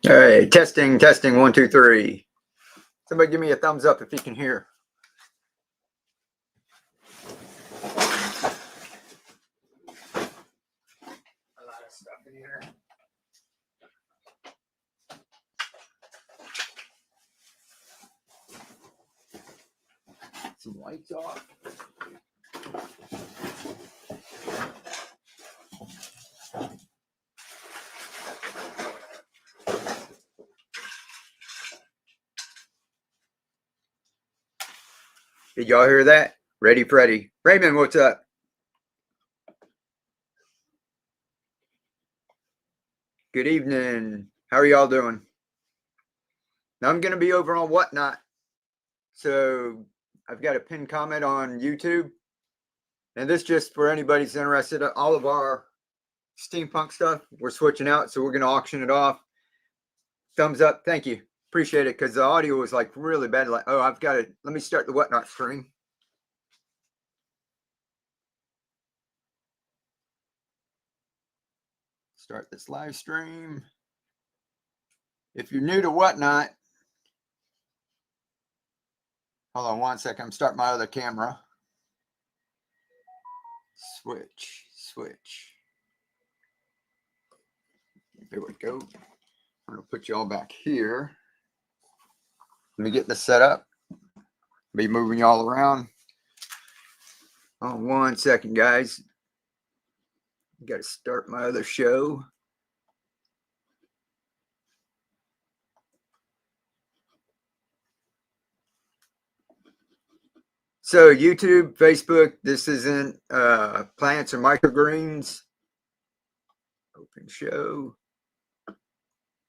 All right, testing, testing, 1, 2, 3. Somebody give me a thumbs up if you can hear. A lot of stuff in here. Some lights off. Did y'all hear that? Ready, Freddy. Raymond, what's up? Good evening. How are y'all doing? Now I'm going to be over on Whatnot. So I've got a pinned comment on YouTube. And this just for anybody who's interested. All of our steampunk stuff, we're switching out. So we're going to auction it off. Thumbs up. Thank you. Appreciate it because the audio was like really bad. Like, oh, I've got to, let me start the Whatnot stream. Start this live stream. If you're new to Whatnot, hold on 1 second. I'm starting my other camera. Switch. There we go. I'm going to put you all back here. Let me get this set up. Be moving y'all around. Oh, 1 second, guys. Got to start my other show. So YouTube, Facebook, this isn't plants or microgreens. Open show.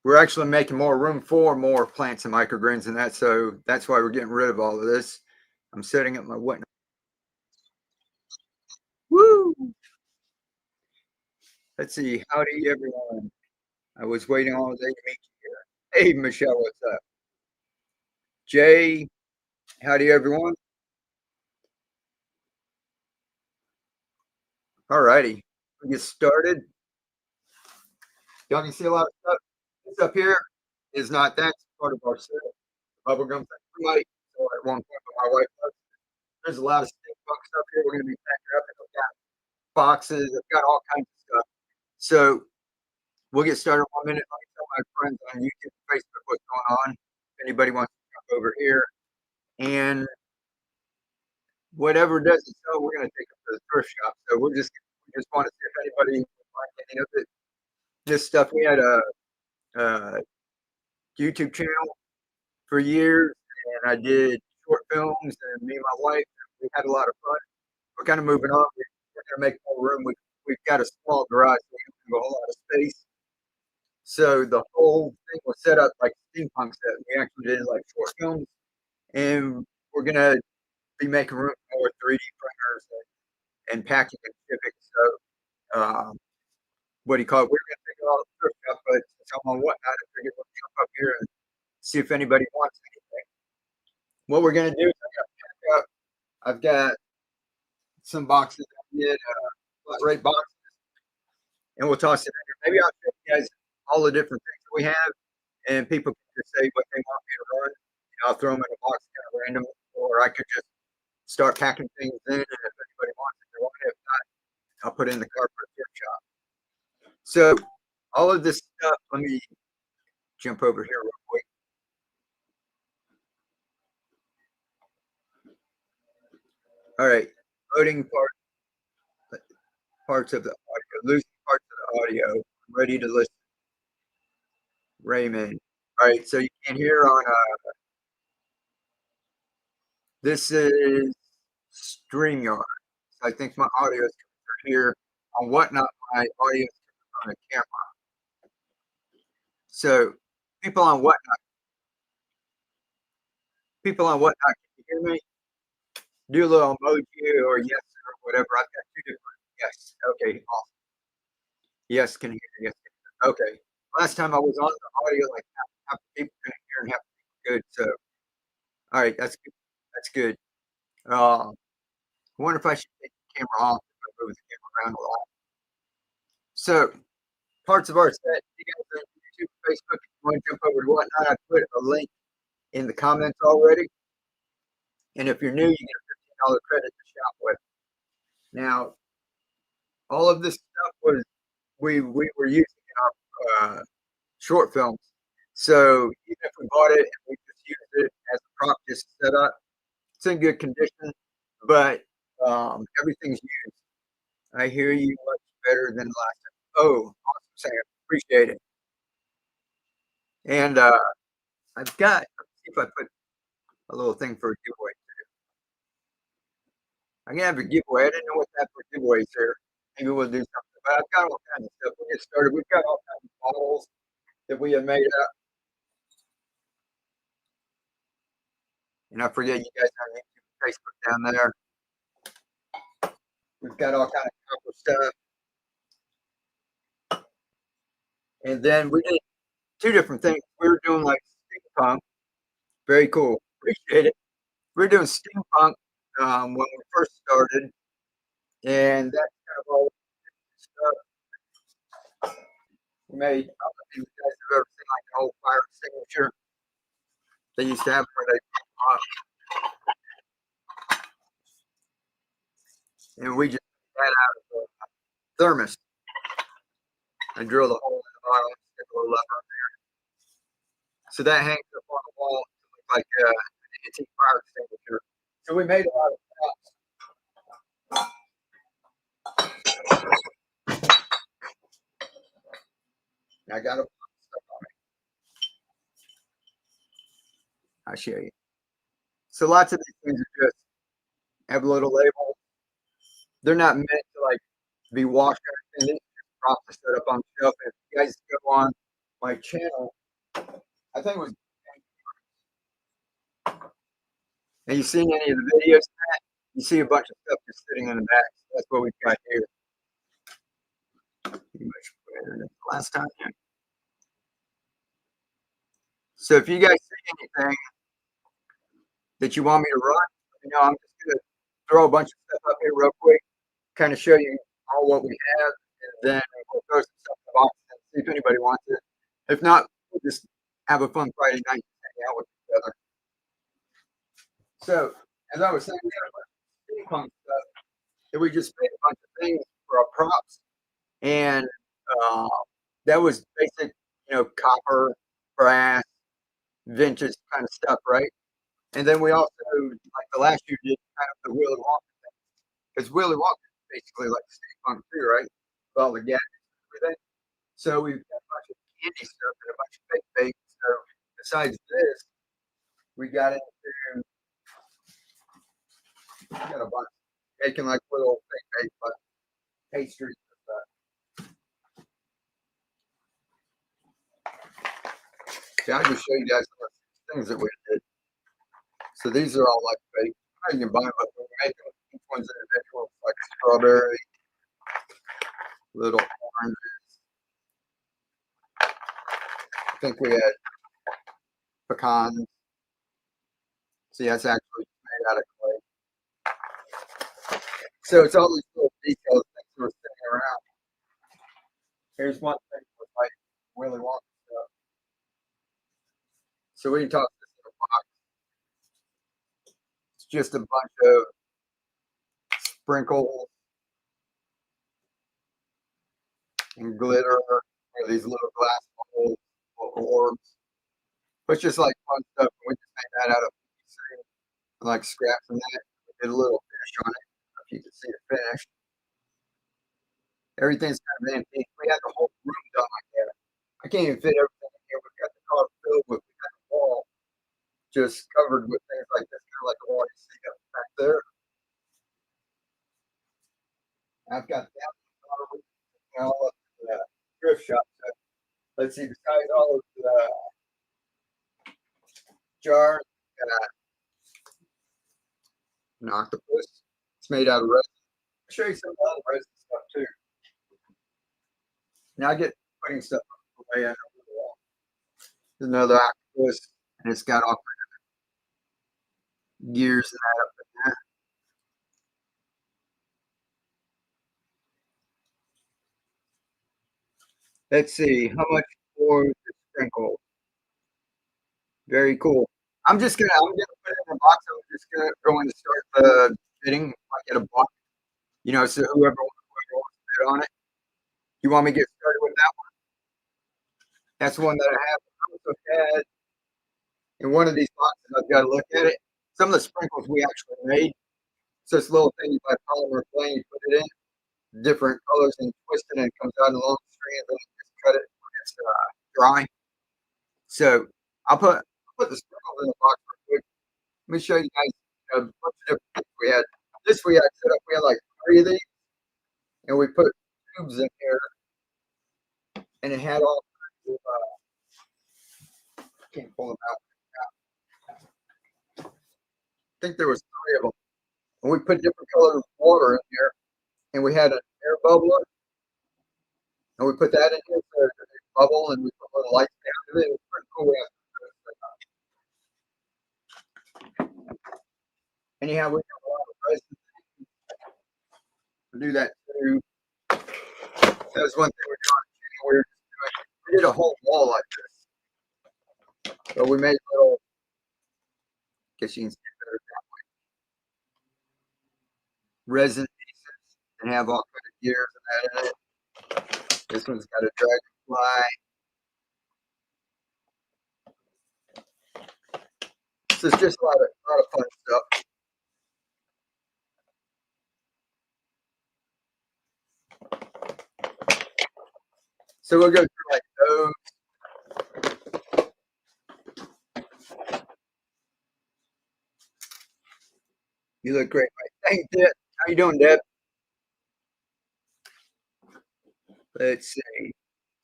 We're actually making more room for more plants and microgreens and that. So that's why we're getting rid of all of this. I'm setting up my Whatnot. Woo! Let's see. Howdy, everyone. I was waiting all day to meet you here. Hey, Michelle, what's up? Jay, howdy, everyone. All righty. We get started. Y'all can see a lot of stuff. This up here is not that's part of our set. Bubblegum thing. We might at one point, but my wife does. There's a lot of steampunk stuff here. We're going to be packing up. I've got boxes. I've got all kinds of stuff. So we'll get started in 1 minute. Let me tell my friends on YouTube and Facebook what's going on. If anybody wants to jump over here. And whatever doesn't sell, we're going to take it to the thrift shop. So we just want to see if anybody wants any of it. This stuff, we had a YouTube channel for years, and I did short films, and me and my wife, we had a lot of fun. We're kind of moving on. We're going to make more room. We've got a small garage, so we don't have a whole lot of space. So the whole thing was set up like steampunk set. We actually did like short films, and we're going to be making room for more 3D printers and packing and shipping. So, what do you call it? We're going to take it all the thrift shop, but since I'm on Whatnot, I figured we'll jump up here and see if anybody wants anything. What we're going to do is I've got some boxes I did, flat rate boxes, and we'll toss it in here. Maybe I'll show you guys all the different things that we have, and people can just say what they want me to run. You know, I'll throw them in a box kind of random, or I could just start packing things in, and if anybody wants it, they want it. If not, I'll put it in the cart for a thrift shop. So all of this stuff, let me jump over here real quick. All right, loading parts of the audio, losing parts of the audio. I'm ready to listen. Raymond. All right, so you can hear on this is StreamYard. I think my audio is here on Whatnot. My audio is on the camera. So people on Whatnot, can you hear me? Do a little emoji or yes or whatever. I've got two different yes. Okay, awesome. Yes, can hear. Yes, can hear. Okay. Last time I was on the audio, like half the people couldn't hear and half the people good. So all right, that's good. That's good. I wonder if I should take the camera off if I move the camera around a lot. So parts of our set. You guys are on YouTube, Facebook. If you want to jump over to Whatnot, I put a link in the comments already. And if you're new, you get a $15 credit to shop with. Now, all of this stuff was we were using in our short films. So even if we bought it and we just used it as a prop just set up, it's in good condition, but everything's used. I hear you much better than last time. Oh, awesome, Sam. Appreciate it. And I've got, let's see if I put a little thing for a giveaway. I'm gonna have a giveaway. I didn't know what that for giveaways here. Maybe we'll do something. But I've got all kinds of stuff. We'll get started. We've got all kinds of models that we have made up. And I forget you guys on YouTube and Facebook down there. We've got all kind of copper stuff. And then we did two different things. We were doing like steampunk. Very cool. Appreciate it. We were doing steampunk when we first started. And that's kind of all stuff we made. I don't know if you guys have ever seen like an old fire extinguisher they used to have where they and we just got out of the thermos and drilled a hole in the bottom, stick a little lever there. So that hangs up on the wall to look like an antique fire extinguisher. So we made a lot of props. I got a lot of stuff on it. I'll show you. So lots of these things are just have little labels. They're not meant to like be washed or anything. These are just props to set up on the shelf. And if you guys go on my channel, I think it was. Have you seen any of the videos? You see a bunch of stuff just sitting in the back. So that's what we've got here. Pretty much better than last time. So if you guys see anything that you want me to run, you know, I'm just gonna throw a bunch of stuff up here real quick, kind of show you all what we have, and then we'll throw some stuff in the box and see if anybody wants it. If not, we'll just have a fun Friday night and hang out with each other. So as I was saying, we got a bunch of steampunk stuff that we just made a bunch of things for our props, and uh, that was basic, you know, copper, brass, vintage kind of stuff, right? And then we also, like the last year, did kind of the Willy Wonka thing. Because Willy Wonka is basically like steampunk too, right? With all the gadgets and everything. So we've got a bunch of candy stuff and a bunch of fake bakes. So besides this, we got into, we got a bunch making like little fake bakes, like pastries and stuff. So I'll just show you guys some of the things that we did. So these are all like fake. I know you can buy them, but when we make them, each one's individual. It's like strawberry, little oranges. I think we had pecans. See, that's actually made out of clay. So it's all these little details, things that are sitting around. Here's one thing with like Willy Wonka stuff. So we can talk this in a box. It's just a bunch of sprinkles and glitter, or these little glass bowls, little orbs. But it's just like fun stuff. We just made that out of PVC, like scraps from that. We did a little finish on it. If you can see the finish. Everything's kind of antique. We had the whole room done like that. I can't even fit everything in here. We've got the car filled with, we got the wall just covered with things like this, kind of like the wall you see up back there. I've got that all up to the thrift shop. So let's see, besides all of the jars, got an octopus. It's made out of resin. I'll show you some other resin stuff too. Now I get putting stuff away under the wall. There's another octopus, and it's got all gears and that up in there. Let's see, how much for the sprinkles. Very cool. I'm gonna put it in a box. I'm just gonna going to start the bidding. I get a box, so whoever wants to bid on it. You want me to get started with that one? That's the one that I have. I also had in one of these boxes. I've got to look at it. Some of the sprinkles we actually made. So it's a little thing you buy polymer plane, you put it in different colors and twist it, and it comes out in long strands, and you just cut it when it's dry. So I'll put the sprinkles in the box real quick. Let me show you guys a bunch of different things we had. This we had set up. We had like 3 of these, and we put tubes in here, and it had all kinds of, can't pull them out. I think there was 3 of them, and we put different colored water in here, and we had an air bubbler, and we put that in here so it bubble, and we put little lights down to it. It was pretty cool. Anyhow, we have a lot of resin. We do that too. That was one thing we did on the channel. We did a whole wall like this, but we made little. Guess you can see better resin pieces and have all kind of gears and that in it. This one's got a dragonfly. So it's just a lot of fun stuff. So we'll go through like those. You look great, Mike. Thanks, Deb. How you doing, Deb? Let's see.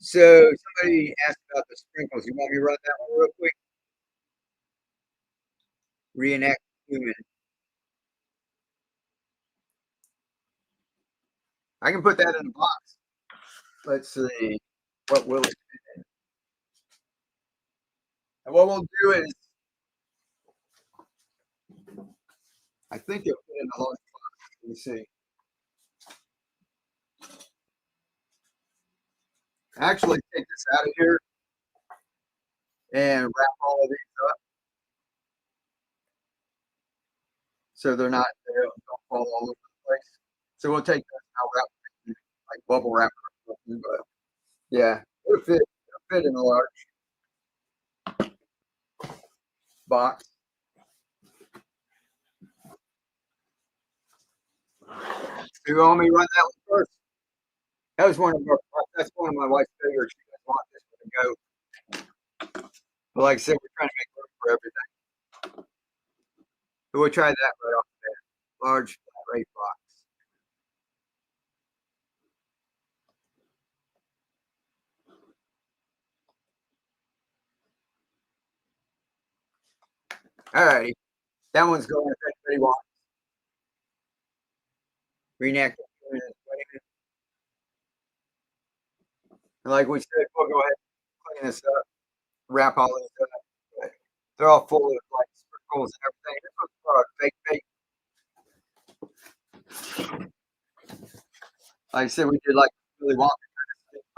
So somebody asked about the sprinkles. You want me to run that one real quick? Reenact human. I can put that in a box. Let's see. What will it fit in? And what we'll do is, I think it'll fit in a large box. Let me see. Actually, take this out of here and wrap all of these up so they don't fall all over the place. So we'll take this and I'll wrap it like bubble wrap or something. But yeah, it'll fit in a large box. Do you want me to run that one first? That was that's one of my wife's favorites. She doesn't want this one to go. But like I said, we're trying to make room for everything. So we'll try that right off there. Large flat rate box. All righty. That one's going if anybody wants. Reenact it. And like we said, we'll go ahead and clean this up, wrap all these up. They're all full of like sprinkles and everything. This one's for a fake bake. Like I said, we did like really want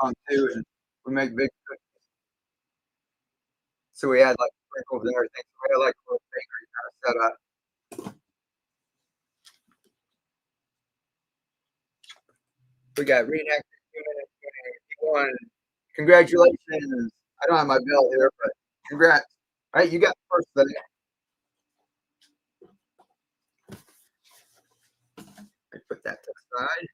kind of steampunk too, and we make big cookies. So we had like sprinkles and everything. So we had like a little bakery kind of set up. We got reenacted human. Congratulations. I don't have my bill here, but congrats. All right, you got the first thing. I put that to the side.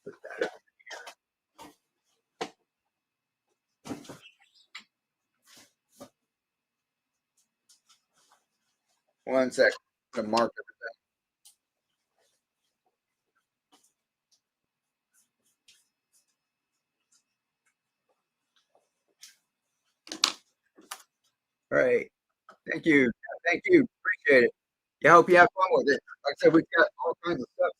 Put that up. One sec. I'm gonna mark everything. All right. Thank you. Thank you. Appreciate it. Yeah, I hope you have fun with it. Like I said, we've got all kinds of stuff.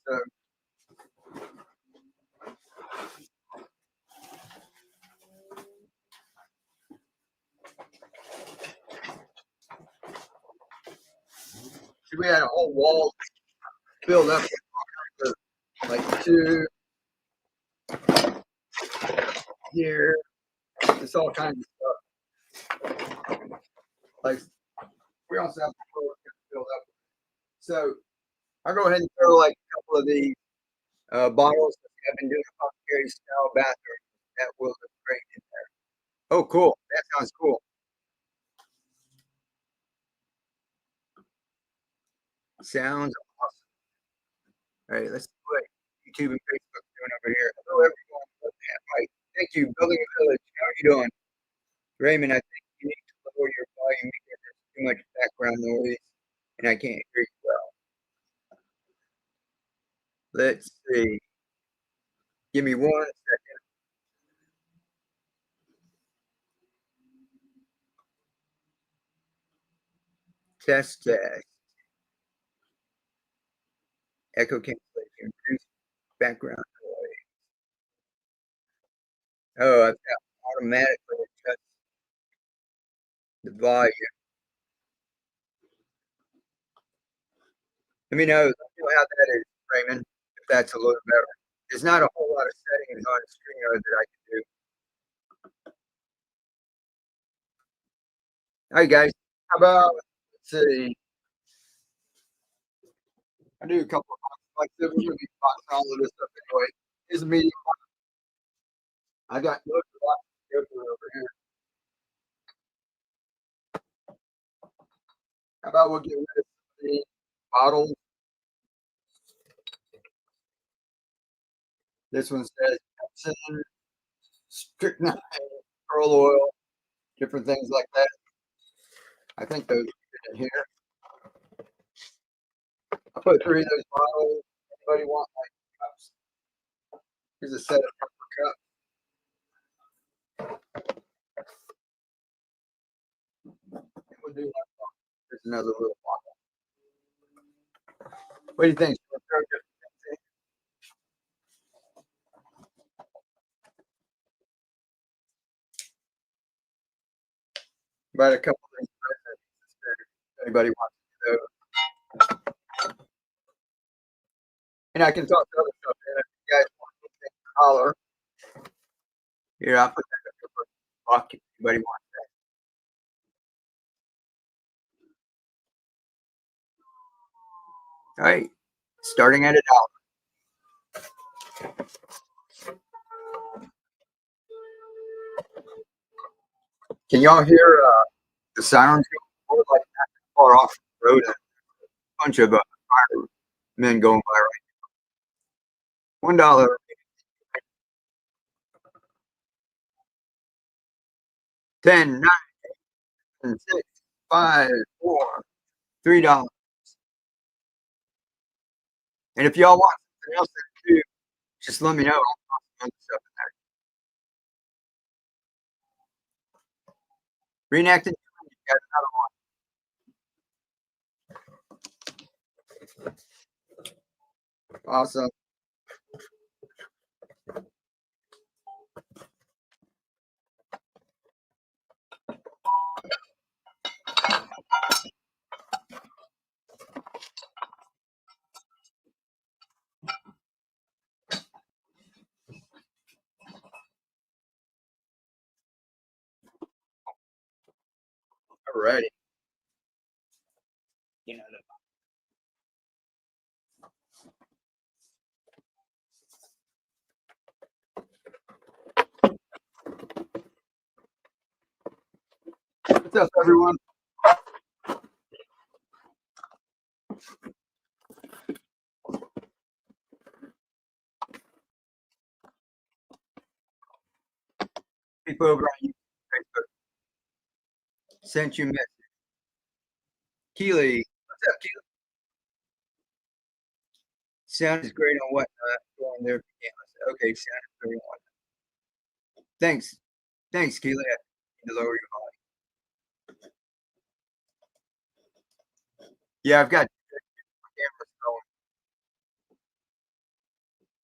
So We had a whole wall filled up with like two here. It's all kinds of stuff. Like we also have the floor filled up. So I'll go ahead and throw like a couple of these bottles that I've been doing apothecary style bathroom that will look great in there. Oh, cool. That sounds cool. Sounds awesome. All right, let's see what YouTube and Facebook doing over here. Hello, everyone. Right. Thank you, Building a Village. How are you doing? Raymond, I think you need to lower your volume because there's too much background noise and I can't hear you well. Let's see. Give me 1 second. Test, test. Echo cancellation. Reduce background noise. Oh, I've got automatically adjust the volume. Let me know how that is, Raymond, if that's a little better. There's not a whole lot of settings on StreamYard that I can do. All right, guys. How about, let's see. I do a couple of like we're gonna be boxing all of this stuff anyway. Here's a medium. I got no over here. How about we'll get rid of the bottles? This one says Epsom, strychnine, pearl oil, different things like that. I think those are in here. I put 3 of those bottles. Anybody want like cups? Here's a set of cups. We'll do like there's another little bottle. What do you think? About a couple of things. If anybody wants to do. And I can talk to other stuff. If you guys want anything, holler. Here, I'll put that up for buck if anybody wants that. All right. Starting at $1. Can y'all hear the sirens going like that far off the road? A bunch of firemen going by right now. $1. 10, 9, 6, 5, 4, $3. And if y'all want something else to do, just let me know. I'll put stuff in there. Reenacting. You got another one. Awesome. All righty. You know, what's up, everyone? People over on Facebook sent you a message. Keely, what's up, Keely? Sound is great on whatnot. Go on there if you can. Okay, sound is great on whatnot. Thanks. Thanks, Keely. I need to lower your volume. Yeah, I've got cameras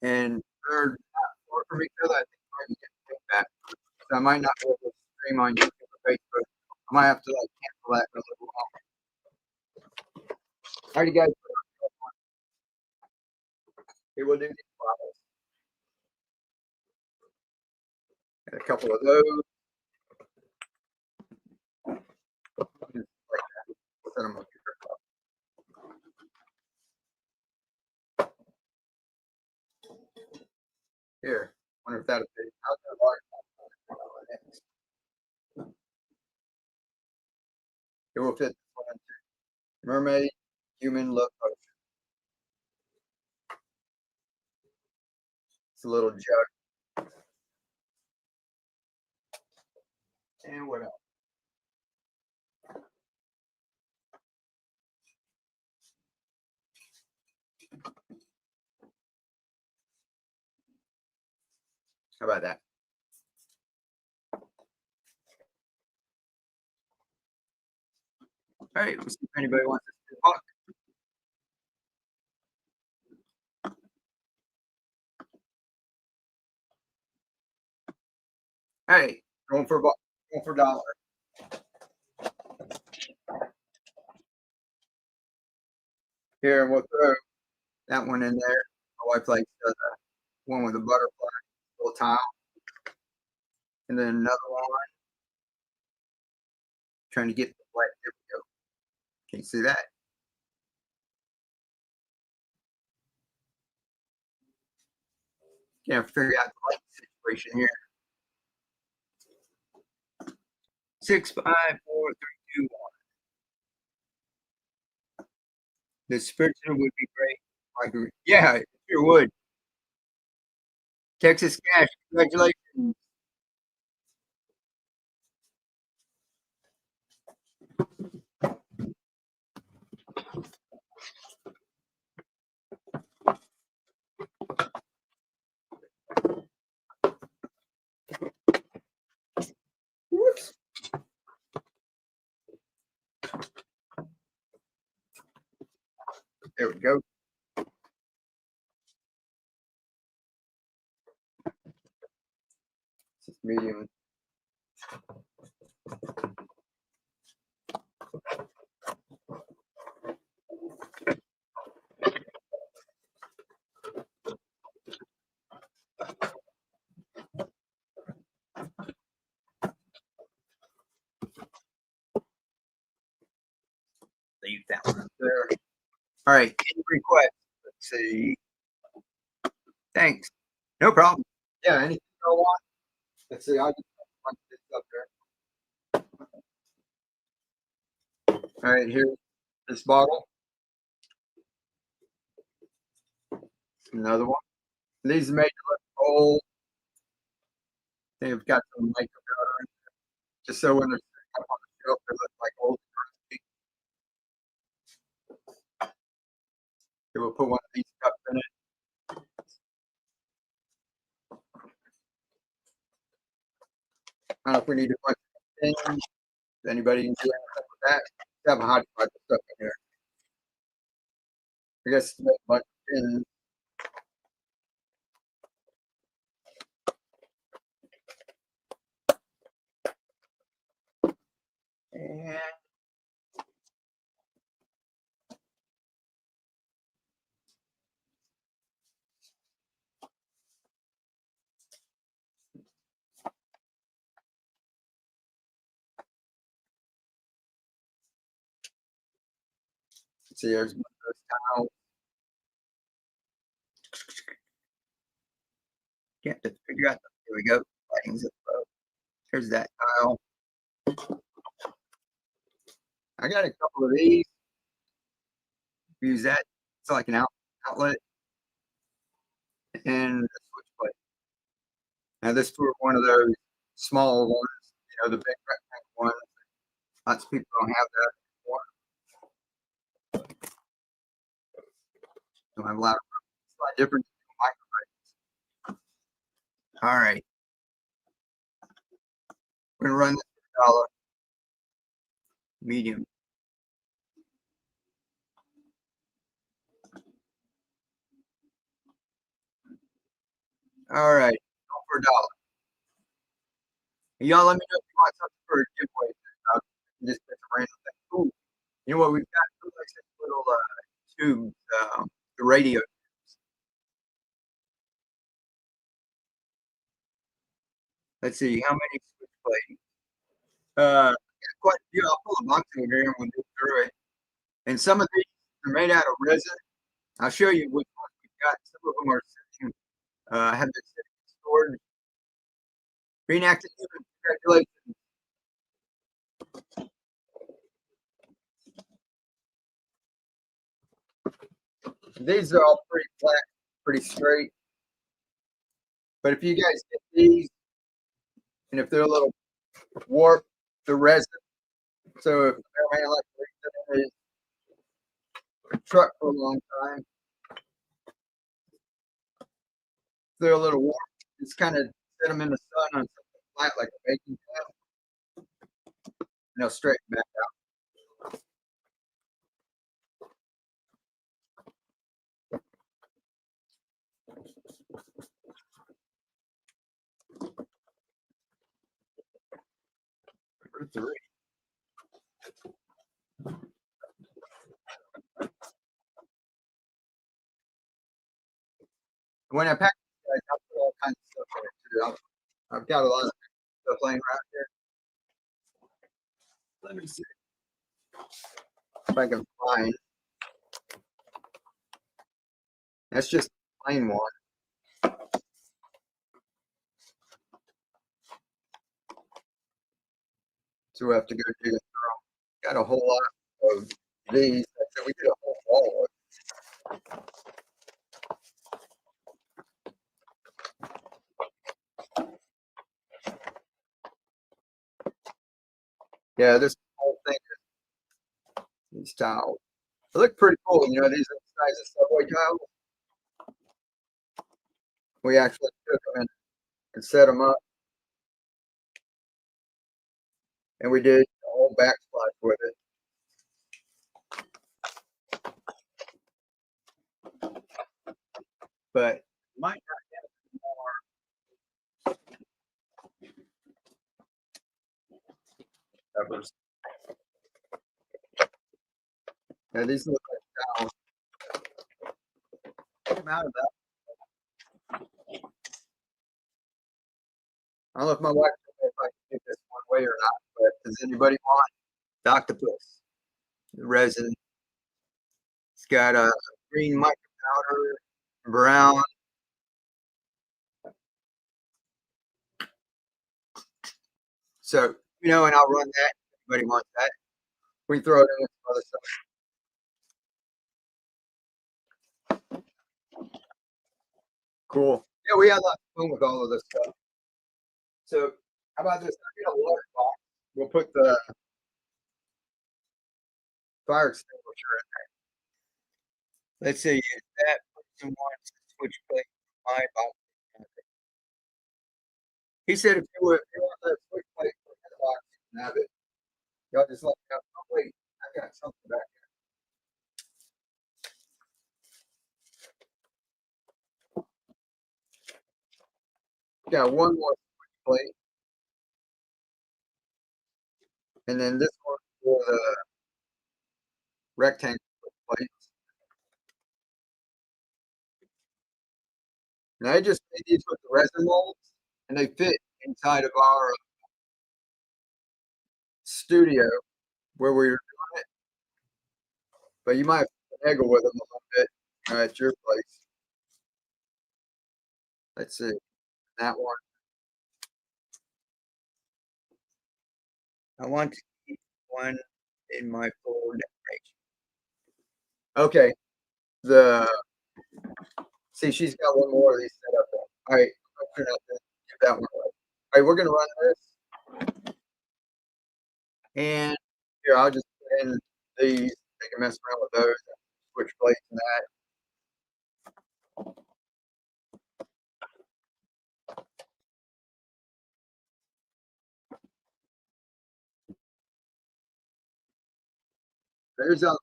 going. And they're not far from each other. I think I can get feedback. So I might not be able to stream on YouTube or Facebook. I might have to like cancel that for a little while. Alrighty, guys. We will do these bottles. And a couple of those. Just like that. Set them up here. Here. Wonder if that'll fit. How's that large? It will fit this one too. Mermaid, human look potion. It's a little jug. And what else? How about that? All right, let's see if anybody wants to talk. Hey, going for a dollar. Here, we'll throw that one in there. My wife likes the one with a butterfly, little tile. And then another one. Trying to get the black. There we go. Can you see that? Can't figure out the light situation here. 6, 5, 4, 3, 2, 1. The spiritual would be great. Yeah, it sure would. Texas Cash, congratulations. Whoops. There we go. This is medium. Leave that one up there. All right, any request? Let's see. Thanks. No problem. Yeah, anything you want? Let's see. I'll just punch this up there. All right, here's this bottle. Another one. These are made to look old. They've got some micro powder in there, just so when they're up on the shelf, they look like old. They will put one of these cups in it. I don't know if we need to put things. Does anybody do anything with that? Have a hot pot stuff in here. I guess make a bunch of tins. And see, there's one of those towels. Can't just figure out. Here we go. Lighting's up low. There's that tile. I got a couple of these. Use that. It's like an outlet and a switch plate. Now this for one of those small ones, the big rectangle ones. Lots of people don't have that anymore. Don't have a lot of it's a lot different than microwaves. All right. We're gonna run this dollar medium. All right, for a dollar. Y'all let me know if you want something for a giveaway. Just get some random thing. Ooh, you know what we've got? Like this little tubes, the radio. Let's see, how many switch plates? Quite a few. I'll pull a box over here and we'll go through it. And some of these are made out of resin. I'll show you which ones we've got. Some of them are sitting, have been sitting in storage. Being active, congratulations. These are all pretty flat, pretty straight. But if you guys get these, and if they're a little warped, the resin. So if the man like to leave his truck for a long time, they're a little warm. Just kind of set them in the sun on something flat like a baking pan, and they'll straighten back out. Three. When I pack these guys, I'll put all kinds of stuff in it too. I've got a lot of stuff laying around here. Let me see if I can find. That's just a plain one. So we have to go dig it through. Got a whole lot of these. So we did a whole wall. Yeah, this whole thing is these tiles. They look pretty cool. You know, these are the size of subway tiles. We actually took them and set them up, and we did a whole backsplash with it. But might not have more covers. Yeah, these look like tiles. Come out of that. I don't know if my wife if I can get this one way or not, but does anybody want the octopus? The resin. It's got a green mica powder, brown. So, you know, and I'll run that. If anybody wants that. We can throw it in with some other stuff. Cool. Yeah, we had lots of fun with all of this stuff. So, how about this? I get a water box. We'll put the fire extinguisher in there. Let's say if that person wants to switch plate from my box. He said if you want that switch plate from his box, you can have it. Y'all just let me know. Oh, wait, I got something back here. Got one more switch plate. And then this one for the rectangle plates. And I just made these with the resin molds, and they fit inside of our studio where we were doing it. But you might have to haggle with them a little bit at your place. Let's see that one. I want to keep one in my full decoration. Okay, the see, she's got one more of these set up there. All right, I'll turn out to give that one away. All right, we're gonna run this, and here I'll just put in these. They can mess around with those, switch plates and that. There's other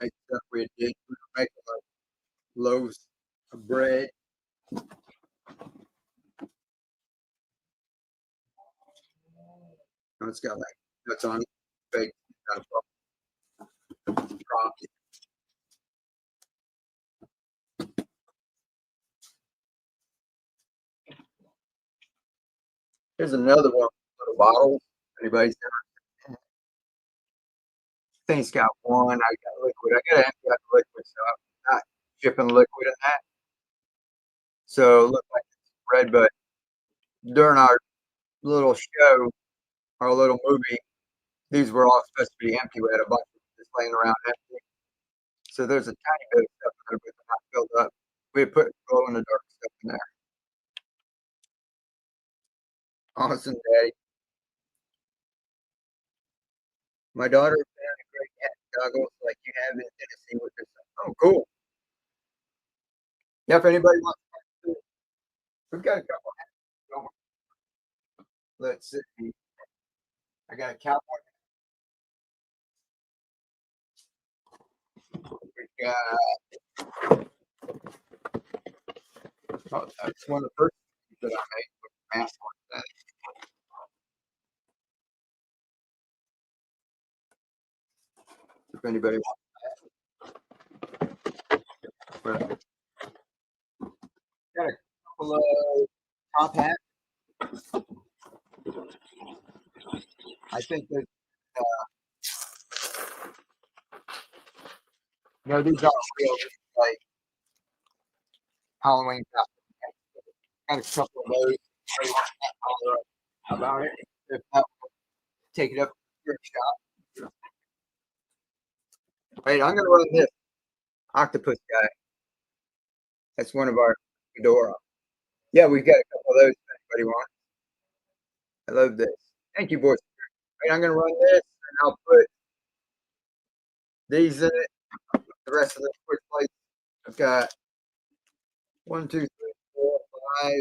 stuff we did. We were making like loaves of bread. Oh, it's got like nuts on it, baked, kind of Here's another one, little bottle. Anybody's ever? I think it's got one. I got liquid. I got to empty out the liquid, so I'm not shipping liquid in that. So it looked like it's red, but during our little show, our little movie, these were all supposed to be empty. We had a bunch of them just laying around empty. So there's a tiny bit of stuff in there, but they're not filled up. We had put glow in the dark stuff in there. Awesome, Daddy. My daughter found a great cat goggles like you have in Tennessee with this. Oh, cool. Yeah, if anybody wants to, we've got a couple of hats. Let's see. I got a cowboy. We got, oh, that's one of the first that I made with mask on that. If anybody wants that. Got a couple of top hats. I think that, these are real, like Halloween costumes. Got a couple of those. About it. If not, take it up to your shop. Wait, I'm gonna run this octopus guy. That's one of our fedora. Yeah, we've got a couple of those. If anybody wants? I love this. Thank you, boys. Wait, I'm gonna run this, and I'll put these in it. The rest of the quick plates. I've got 1, 2, 3, 4, 5.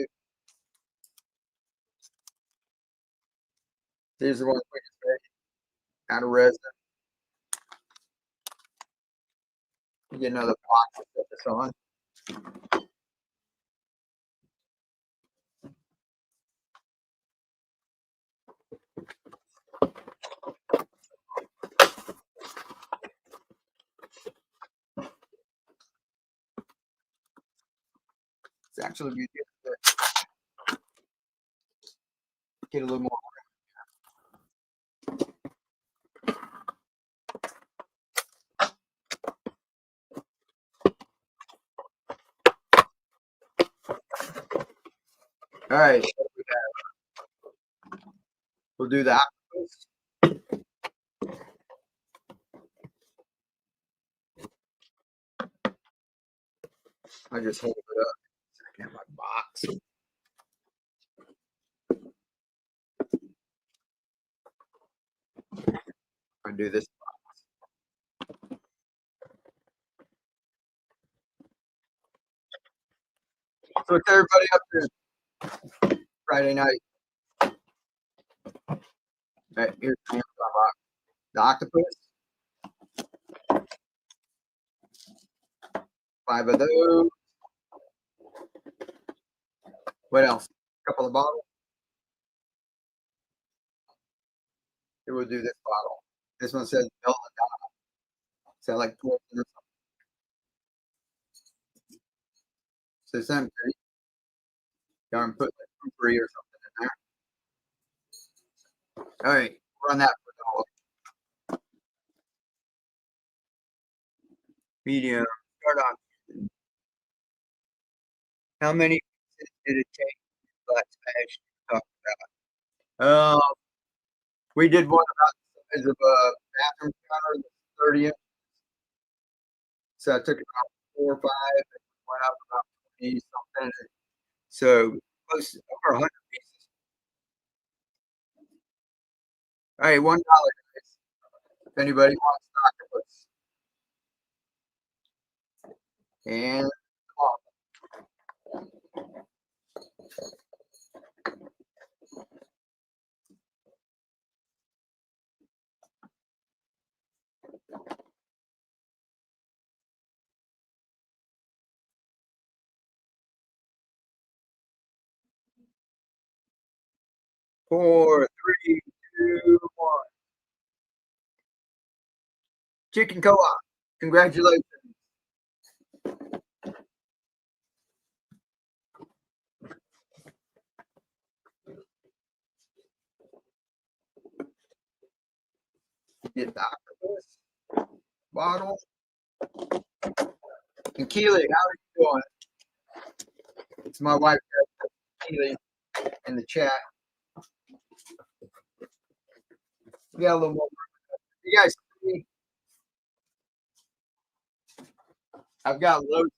These are ones we just made out of resin. You get another box to put this on. It's actually you get a little more. All right, we'll do the octopus. I just hold it up. I got my box. I do this. So what's everybody up to Friday night? All right, here's the box. The octopus. 5 of those. What else? A couple of bottles. Here we'll do this bottle. This one says Belladonna. Sound like poison or something. So some darn put like free or something in there. All right, run that for the whole medium. Start on. How many pieces did it take Black Smash to talk about? We did one about the size of a bathroom counter, 30 inch. So I took about 4 or 5 and went up about 20 something. So close over 100 pieces. All right, $1, guys. If anybody wants octopus. And four, three, two, one. Chicken co-op. Congratulations. Get the octopus bottle. And Keely, how are you doing? It's my wife, Keely, in the chat. We got a little more. You guys see, I've got loads of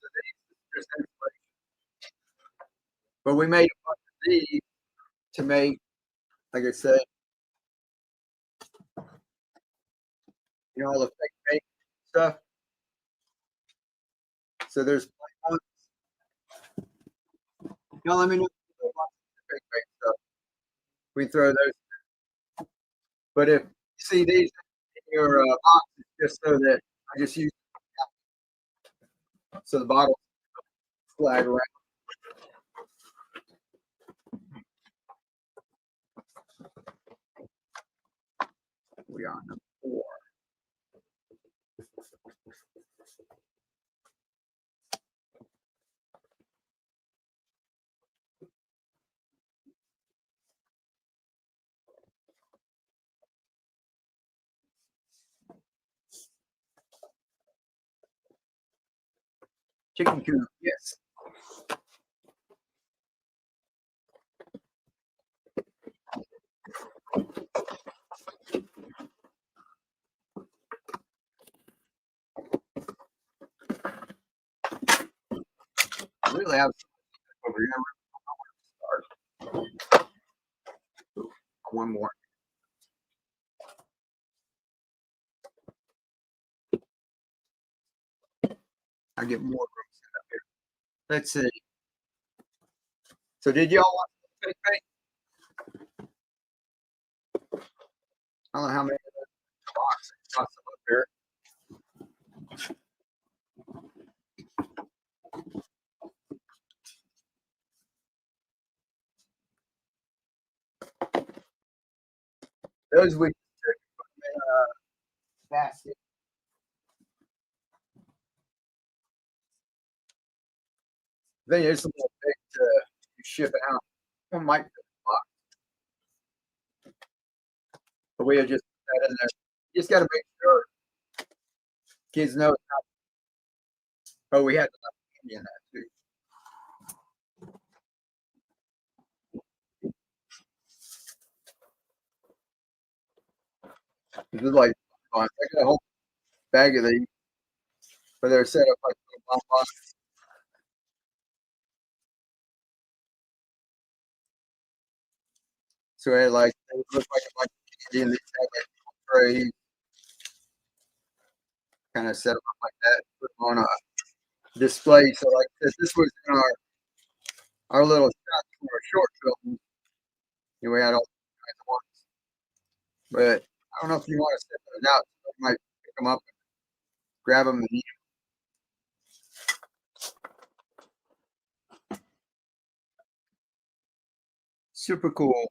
these, but we made a bunch of these to make, like I said, all the fake stuff. So there's one. Let me know fake stuff. We throw those. But if you see these in your box, it's just so that I just use so the bottle flag around. We are number 4. Chicken coop, yes. I really have over here. Start. One more. I get more room set up here. Let's see. So did y'all want to fake? I don't know how many of those boxes got some up here. Those we took in a basket. Then it's a little big to ship it out. One might fit the box, but we had just put that in there. You just got to make sure kids know. Oh, we had candy in that too. This is like I got a whole bag of these, but they're set up like little bonbons. So it like they look like a bunch of candy, and these have like trays, kind of set them up like that, put them on a display. So like this was in our little shop for our short film. We had all kinds of ones, but I don't know if you want to set those out. So I might pick them up, and grab them, and eat them. Super cool.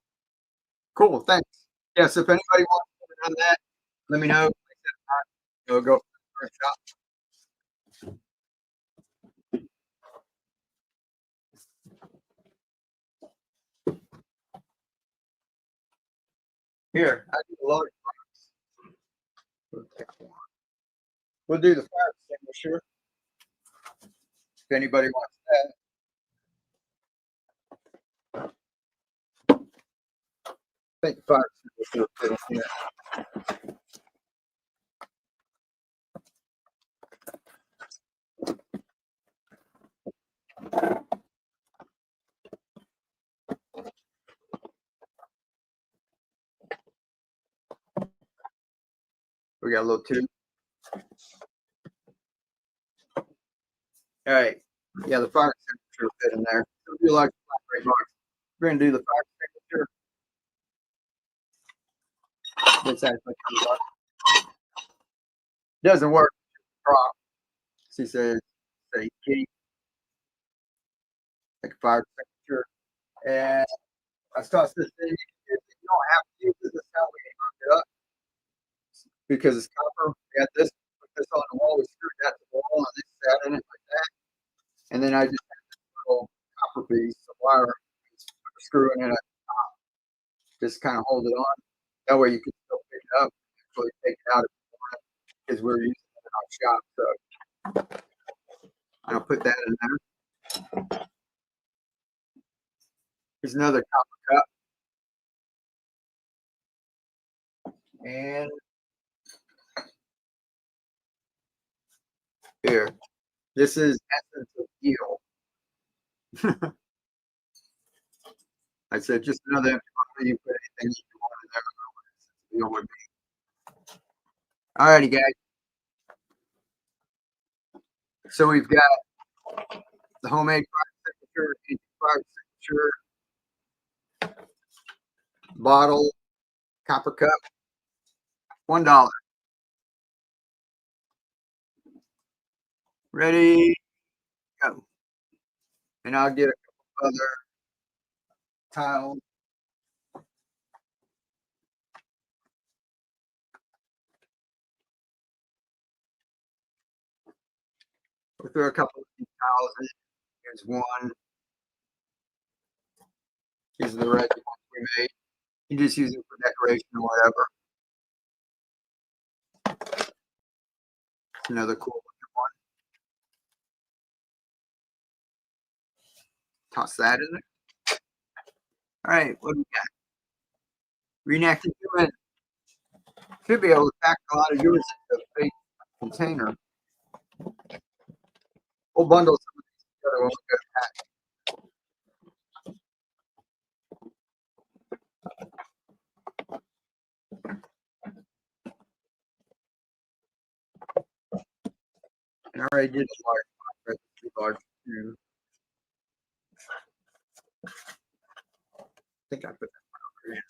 Cool. Thanks. Yes. If anybody wants to do that, let me know. Go for the shop. Here, I do a lot of We'll do the fire extinguisher if anybody wants that. I think the fire extinguisher will fit in here. We got a little tube. All right. Yeah, the fire extinguisher will fit in there. So if you like the box, we're going to do the fire extinguisher. It's actually doesn't work. Prop. She says, say key, like a fire extinguisher. And I tossed this thing. You don't have to use this. That's how we hooked it up because it's copper. We got this, put this on the wall. We screwed that to the wall, and this sat in it like that. And then I just had this little copper piece of wire screwing in it, just kind of hold it on. That way you can still pick it up. actually take it out because we're using it in our shop. So I'll put that in there. Here's another copper cup. And here, this is essence of eel. I said just another empty bottle. You put anything you want in there. Eel would be. Alrighty, guys. So we've got the homemade private signature, private signature bottle, copper cup, $1. Ready, go. And I'll get a couple other tiles. We'll throw a couple of these tiles in. Here's one. These are the red ones we made. You just use it for decoration or whatever. It's another cool looking one. Toss that in there. All right, what do we got? Reenacting human. Should be able to pack a lot of yours in a big container. We'll bundle some of these together when we go to pack. And I already did a large box, right? Too large. I think I put that one over here.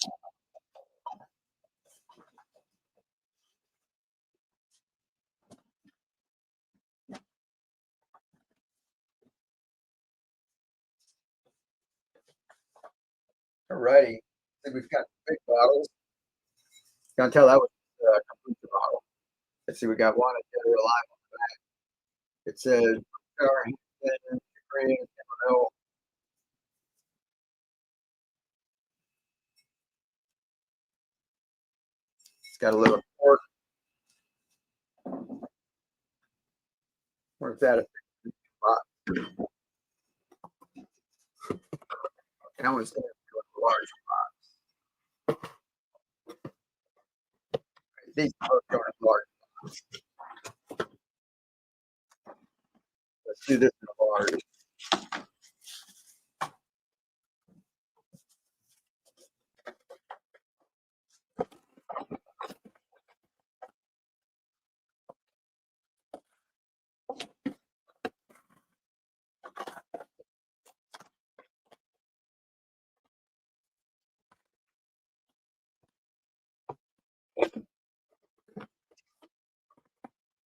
Alrighty. I think we've got big bottles. You can tell that was a complete bottle. Let's see, we got one at Dead or Alive on the back. It says Ukraine, Cameroon. It's got a little fork. Where's that? A box. And I was thinking a large box. These both don't have large box. Let's do this in a large.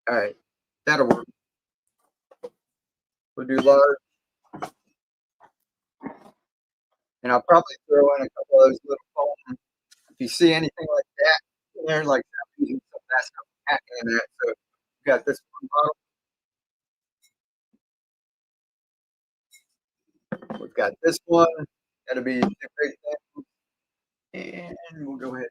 All right, that'll work. We'll do large. And I'll probably throw in a couple of those little foam. If you see anything like that in there, like I'm using some that's packing in that. So we've got this one bottle. We've got this one. That'll be two big things. And we'll go ahead.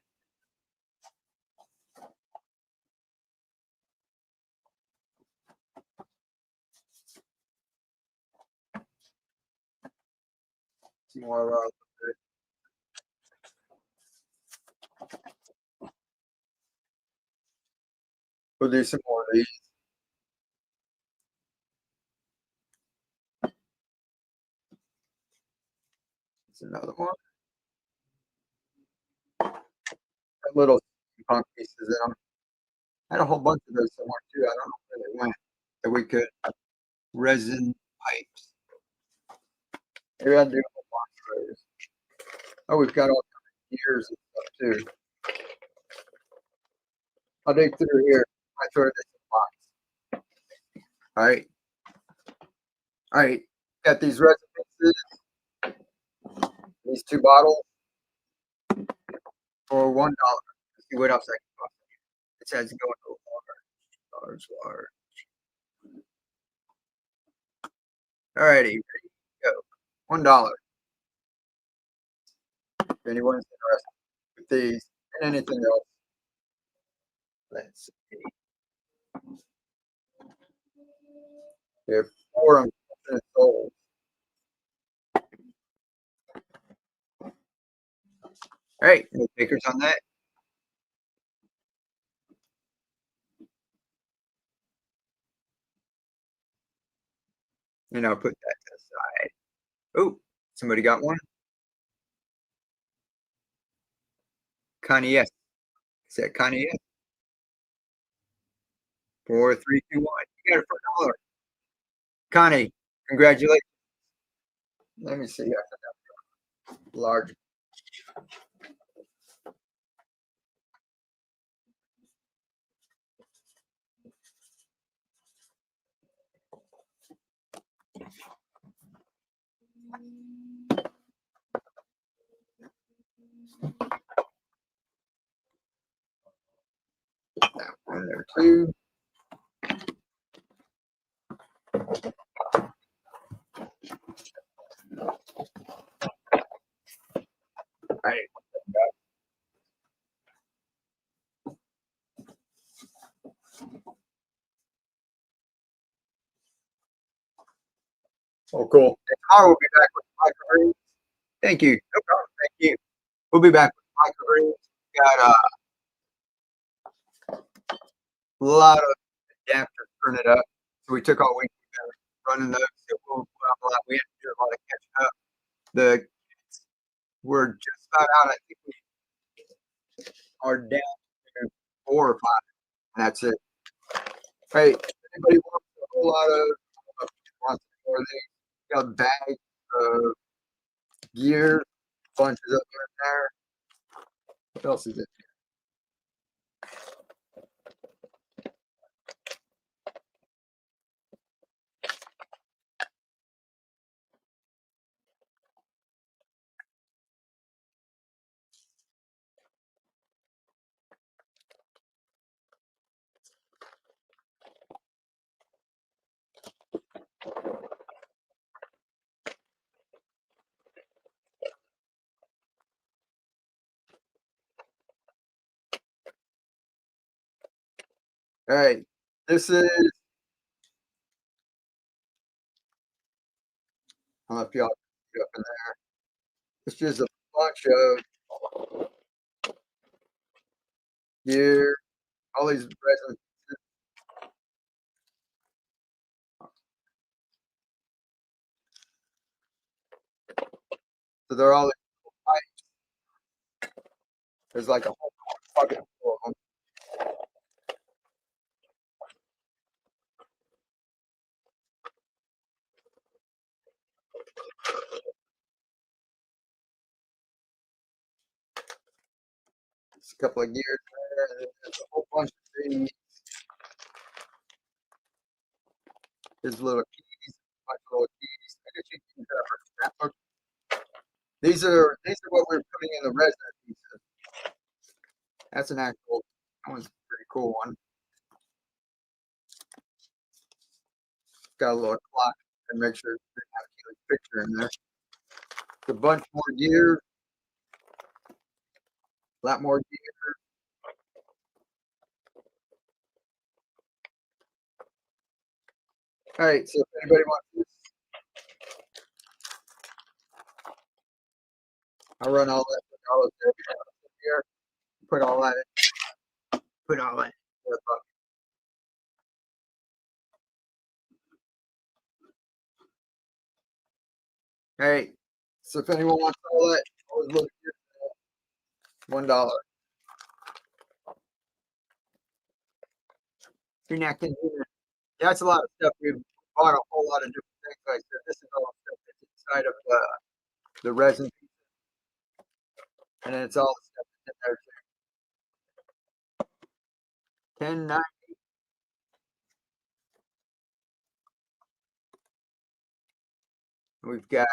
Some more. We'll do some more of these. It's another one. Got little punk pieces in them. I had a whole bunch of those somewhere too. I don't know where they went. That we could resin pipes. Maybe I'll do a whole bunch of those. Oh, we've got all kinds of gears and stuff too. I'll dig through here. I throw this in the box. All right. All right. Got these resin pieces. These two bottles for $1. Let's see what else I can find. It says go into large. Alrighty, ready to go. $1. If anyone's interested with these and anything else. Let's see. We have 4 unfortunate souls. All right, no takers on that. And I'll put that to the side. Oh, somebody got one? Connie, yes. Is that Connie, yes? 4, 3, 2, 1. You got it for $1. Connie, congratulations. Let me see. I forgot. Large. That one there too. All right. Oh, cool. And tomorrow we'll be back with microgreens. Thank you. No problem. Thank you. We'll be back with microgreens. We got a lot of adapters printed up. So we took all week running those. So we had to do a lot of catching up. The kids were just about out. I think we are down to 4 or 5. And that's it. Hey, anybody wants a whole lot of wants more of these? Got bags of gear, bunches of them in there. What else is it? All right, this is. I don't know if y'all can see up in there. It's just a bunch of gear, all these resin. So they're all like, there's like a whole bucket full of them. There's a couple of gears there, and then there's a whole bunch of these. There's little keys, a bunch of little keys. I guess you can use that for scrapbook. These are what we're putting in the resin pieces. That's an actual. That one's a pretty cool one. Got a little clock and make sure they have Keely's picture in there. A bunch more gear, a lot more gear. All right, so if anybody wants this, I'll run all that. All of it here. Put all that. Put all that. In the bucket. All right. So if anyone wants all that, always look here. $1. You're not gonna do that. That's a lot of stuff. We've bought a whole lot of different things. Like I said, this is all stuff that's inside of the resin, and then it's all the stuff that's in there too. 10, 9. We've got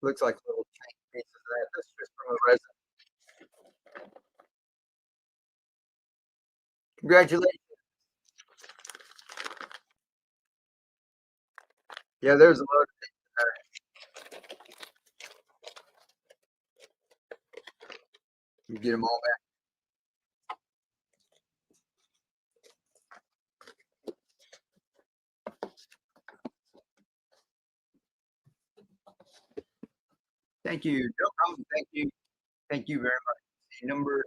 looks like little tank pieces of that. That's just from the resin. Congratulations. Yeah, there's a load of things in there. You get them all back. Thank you. No problem. Thank you. Thank you very much. See number.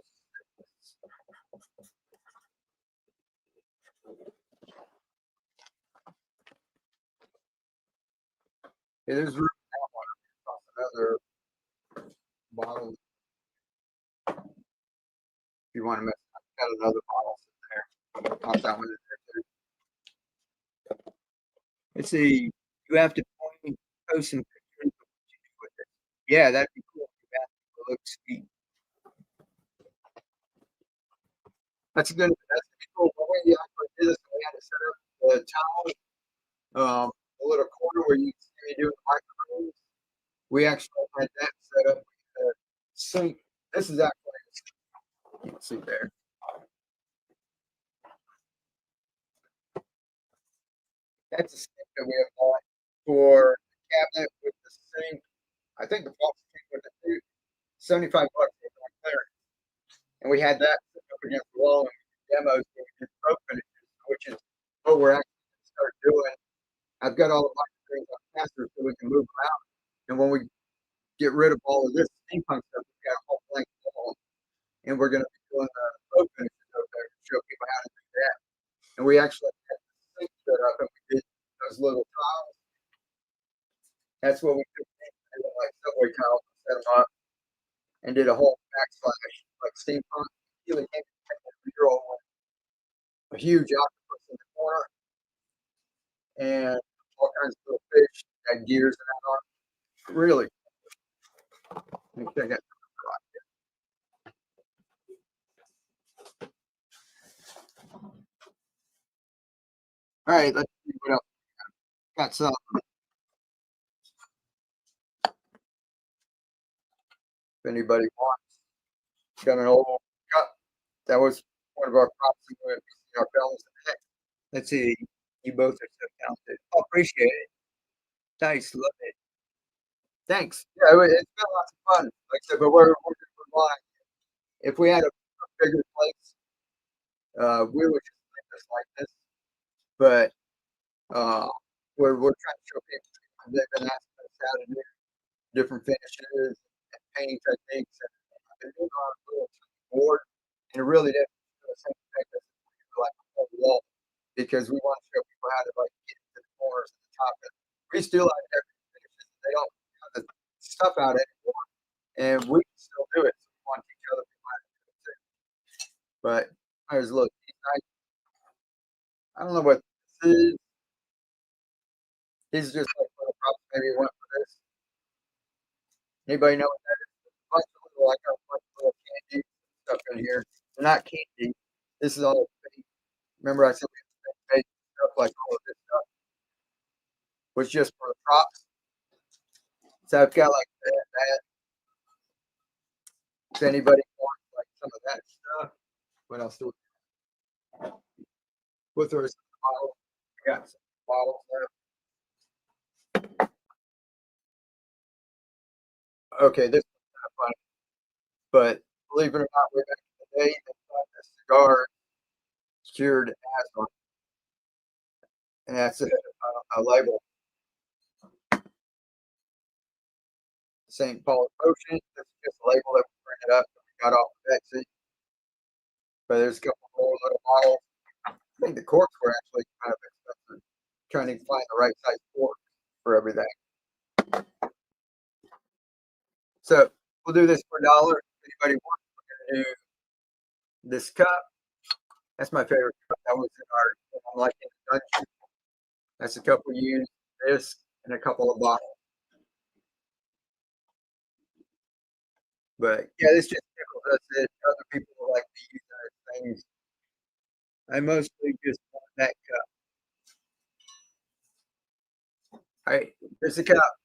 Yeah, there's room for another bottle if you want to mess. I've got another bottle sitting there. Toss that one in there too. Let's see. You have to post some pictures of what you do with it. Yeah, that'd be cool. You have to look sweet. That's good. That's pretty cool. The way you actually did this, we had to set up the towel, a little corner where you can see me doing the microphones. We actually had that set up with the sink. This is actually, you can see there. That's a sink that we have bought for the cabinet with the sink. I think the box sink with the two, $75 on clearance. And we had that up against the wall and demos where we did pro finishes, which is what we're actually going to start doing. I've got all the microphones on faster so we can move them out. And when we get rid of all of this steampunk stuff, we've got a whole blank wall. And we're going to be doing the pro finishes over there to show people how to do that. And we actually had the sink set up and we did those little tiles. That's what we took like subway tiles and set them up and did a whole backslash like steampunk. Really came to a huge octopus in the corner and all kinds of little fish had gears and that on. Really. Let me check it. All right, let's see what else. Got some. If anybody wants, got an old cup. That was one of our props in our films. Let's see. You both are so talented. I appreciate it. Nice, love it. Thanks. Yeah, it's been lots of fun. Like I said, but we're blind. If we had a bigger place, we would just make this like this. But uh, we're trying to show people they've been asking us how to do different finishes and painting techniques. And I've been doing on a little board, and it really didn't do the same effect as like a whole wall because we want to show people how to like get into the corners and the top. And we still have different finishes. They don't have the stuff out anymore, and we can still do it. So we want to teach other people how to do it too. But I was look, I don't know what this is. These are just like little props. Maybe went for this. Anybody know what that is? Bunch of little, like a bunch of little candy stuff in here. They're not candy. This is all fake. Remember I said we have fake stuff like all of this stuff was just for the props. So I've got like that. If anybody wants like some of that stuff, what else do we? We'll throw some bottles. We got some bottles there. Okay, this is kind of funny, but believe it or not, way back in the day, they thought that cigar cured asthma, and that's a label. St. Paul Ocean. This is just a label that we printed up that we got off of Etsy. But there's a couple more little models. I think the corks were actually kind of expensive. Trying to find the right size cork for everything. So we'll do this for $1. If anybody wants, we're gonna do this cup. That's my favorite cup. That was in our I'm like in the dungeon. That's a cup we used. This and a couple of bottles. But yeah, this just tickles us that other people like to use other things. I mostly just want that cup. All right, here's the cup.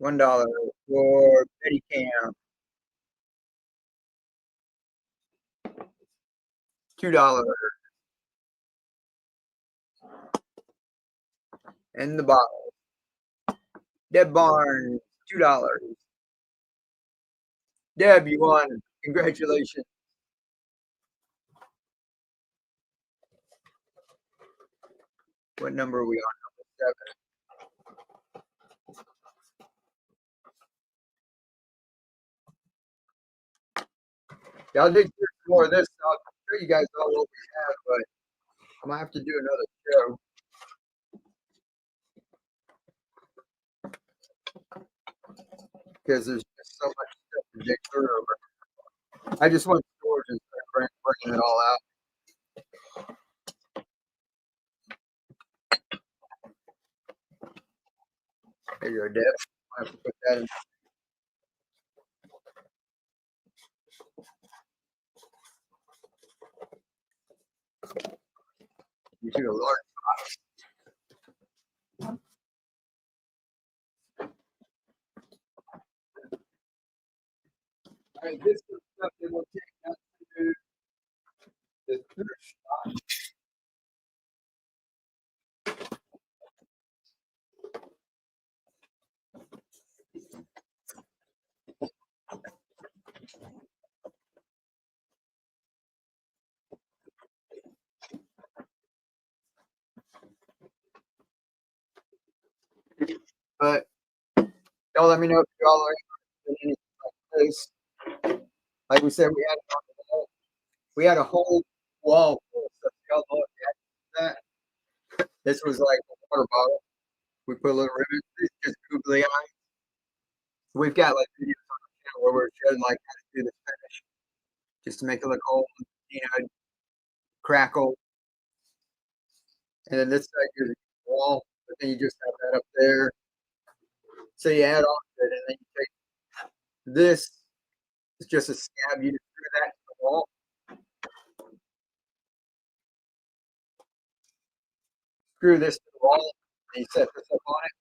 $1 for Betty Cam. $2 and the bottle. Deb Barnes, $2. Deb, you won. Congratulations. What number are we on? Number 7. Yeah, I'll do some more of this. I'll show you guys all what we have, but I'm gonna have to do another show because there's just so much stuff to dig through. I just want storage and start bringing it all out. There you go, Deb. I have to put that in. You do a large. All right, this is stuff that we'll take out to the thrift shop. But y'all let me know if y'all are interested in anything like this. Like we said, we had a whole wall full of stuff. Y'all look at that. This was like a water bottle. We put a little ribbon. It's just googly eyes. We've got like videos on the channel where we're showing like how to do the finish, just to make it look old, crackle. And then this side is a wall, but then you just have that up there. So you add on to it, and then you take this. It's just a scab. You just screw that to the wall. Screw this to the wall, and you set this up on it,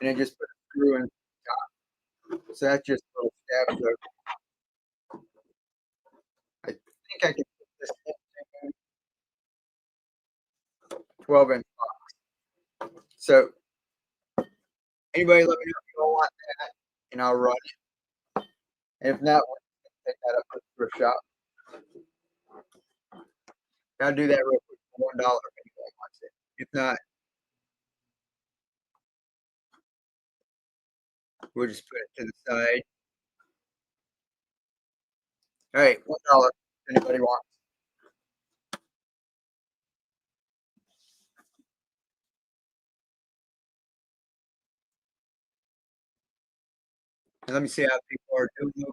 and then just put a screw in the top. So that's just a little scab. So I think I can put this into 12-inch box. So anybody let me know if you all want that, and I'll run it. And if not, we'll take that up to the thrift shop. I'll do that real quick for $1 if anybody wants it. If not, we'll just put it to the side. All right, $1 if anybody wants. And let me see how people are doing over on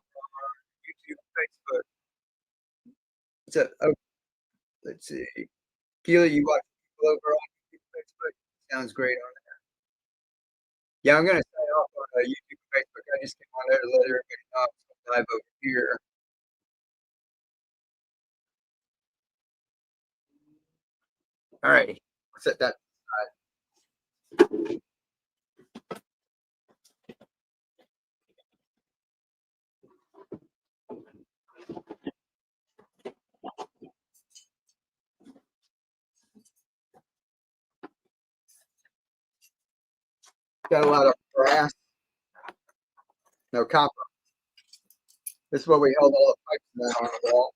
YouTube, Facebook. What's up? Oh, let's see. Keely, you watch people over on YouTube, Facebook? Sounds great on there. Yeah, I'm gonna sign off on YouTube, Facebook. I just came on there to let everybody know I'm live over here. All righty, I'll set that aside. Got a lot of brass, no copper. This is where we held all the pipes and that on the wall.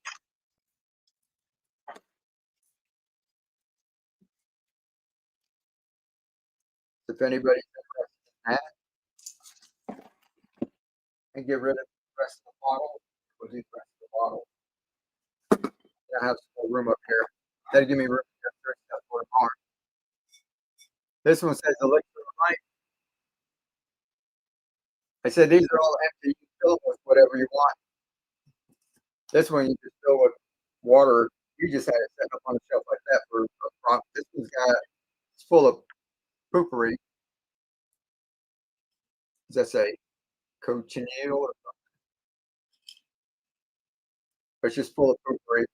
If anybody's interested in that, and get rid of the rest of the bottle, we'll do the rest of the bottle. I have some more room up here. That'll give me room for tomorrow. This one says elixir of life. I said these are all empty. You can fill them with whatever you want. This one you just fill with water. You just had it set up on a shelf like that for a prompt. This one's got it's full of poopery. Does that say cochineal or something? It's just full of poopery.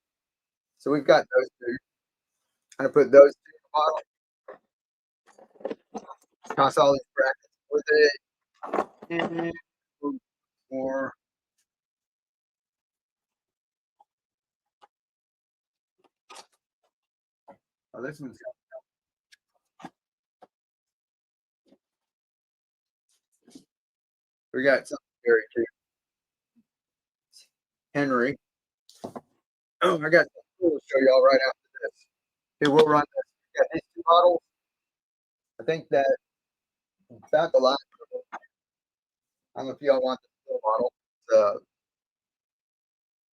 So we've got those two. I'm gonna put those two in the bottle. Toss all these brackets with it. And more. Oh, this one's got we got something very too. Henry. Oh, I got something cool to show y'all right after this. Here, we'll run this. We got these two bottles. I think that about the last. I don't know if y'all want the full bottle.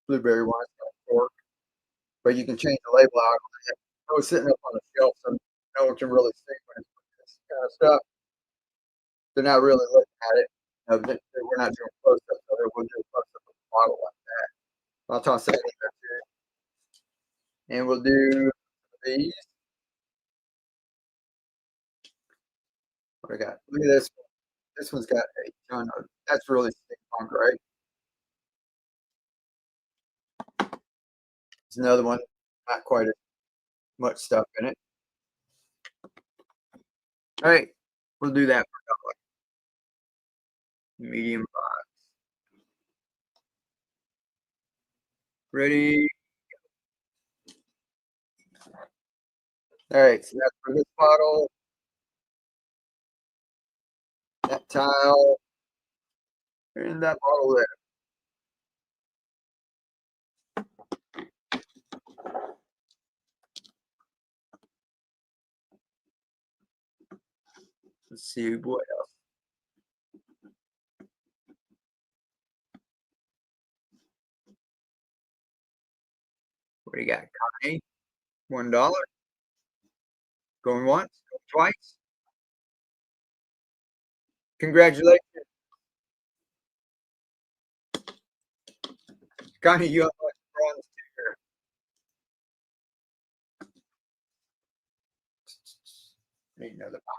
blueberry one. It's got pork, but you can change the label out on it. I was sitting up on the shelf, so no one can really see when it's this kind of stuff. They're not really looking at it. We're not doing close up, so we'll do close up of the bottle like that. I'll toss that in there too. And we'll do these. What I got? Look at this one. This one's got a ton of, that's really steampunk, right? It's another one, not quite as much stuff in it. All right, we'll do that for a medium box. Ready? All right, so that's for this bottle, that tile, and that bottle there. Let's see what else. What do you got? Connie, $1. Going once, going twice. Congratulations, Connie. You have a bronze sticker. Need another box.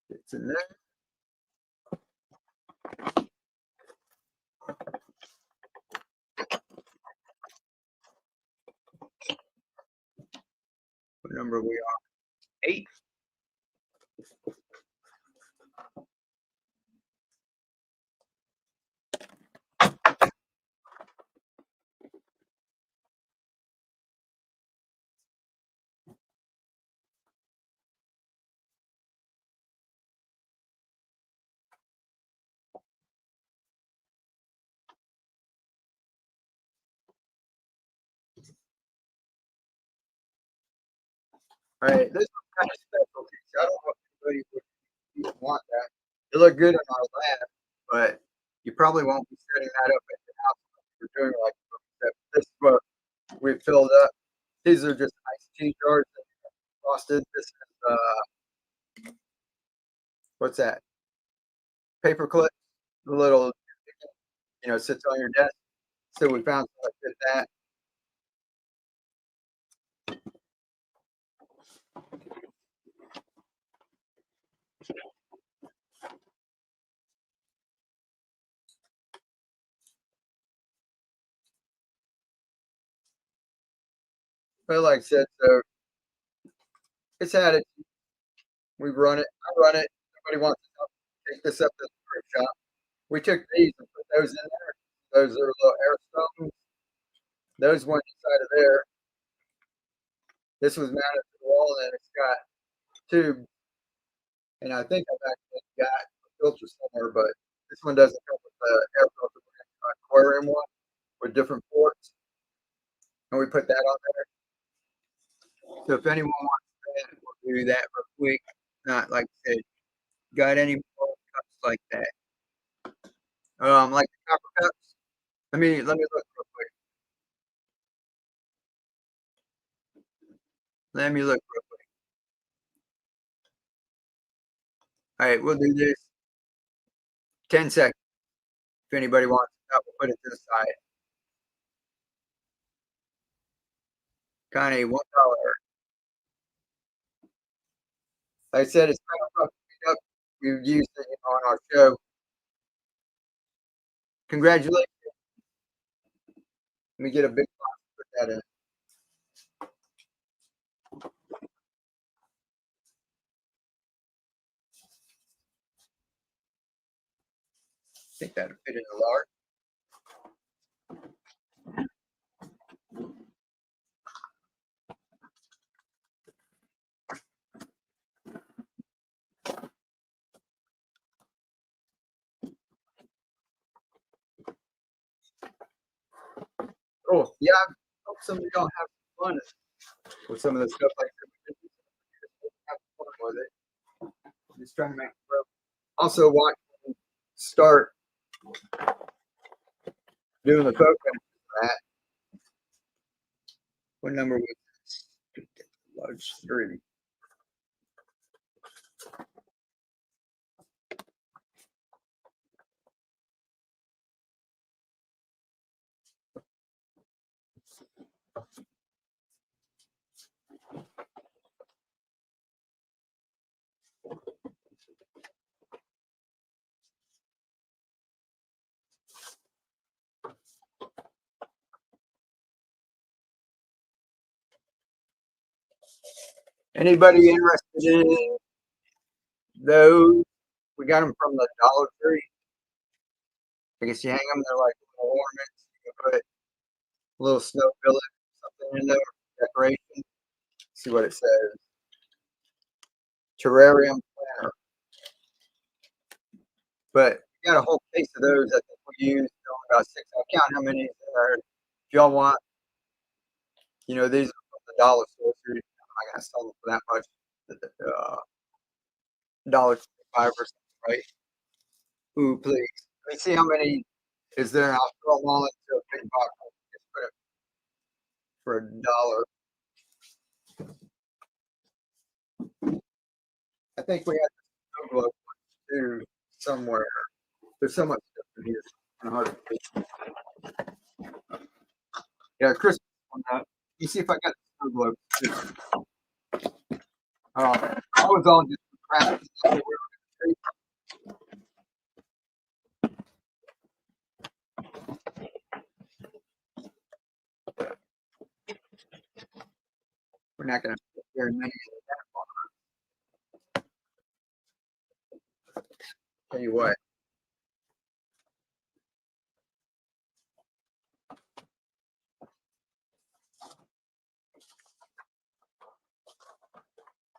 It's in there. What number are we on? 8. All right, this one's kind of specialty. So I don't know if anybody would even want that. It looked good on our lab, but you probably won't be setting that up at your house like you're doing like this is what we filled up. These are just iced tea jars that are frosted. This is what's that? Paper clip, the little sits on your desk. So we found something that fit that. But like I said, so it's had it. We run it. I run it. Somebody wants to take this up to the thrift shop. We took these and put those in there. Those are little air stones. Those went inside of there. This was mounted to the wall, and it's got tubes. And I think I've actually got a filter somewhere, but this one doesn't come with the air filter. Aquarium one with different ports, and we put that on there. So if anyone wants that, we'll do that real quick. Not like I said, got any more cups like that? Like the copper cups. Let me look real quick. Let me look real quick. All right, we'll do this 10 seconds. If anybody wants it, we'll put it to the side. Connie, $1. Like I said, it's kind of rough to pick up. We've used it on our show. Congratulations. Let me get a big box to put that in. I think that'll fit in a large. cool. Yeah, I hope some of y'all have fun with some of the stuff like that. Have fun with it. Just trying to make it grow. Also, watch start doing the focus for that. What number was this? Large 3. Anybody interested in those? We got them from the Dollar Tree. I guess you hang them, they're like little ornaments. You can put a little snow village, something in there, decoration. See what it says. Terrarium planner. But we got a whole case of those. I think we used about 6. I'll count how many there. If y'all want, these are from the dollar store. So I'm not gonna sell them for that much. $1.25 or something, right? Ooh, please. Let me see how many is there. I'll throw them all into a big box. Just put it for $1. I think we had the snow globe too somewhere. There's so much stuff in here. It's hard to yeah, Christmas on that. You see if I got the snow globe. I was all just crap. We're not going to sit there and many of that. Tell you what.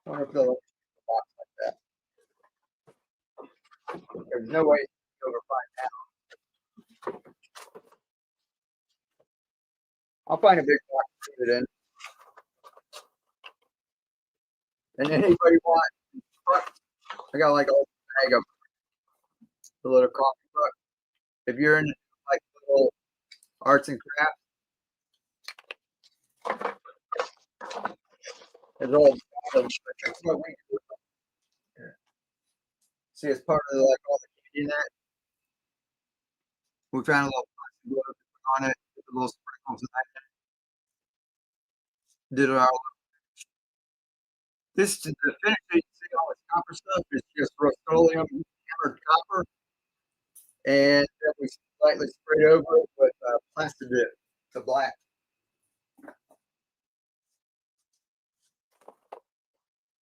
I wonder if they'll open the box like that. There's no way to over find out. I'll find a big box to put it in. And anybody want? I got like a bag of the little coffee book. If you're in like little arts and crafts, there's all. See, it's part of like all the candy in that. We found a little plastic glove to put on it, with the little sprinkles and that. Did our this to the finish. You see all this copper stuff is just Rust-Oleum hammered copper, and then we slightly sprayed over it with plastic dip to black.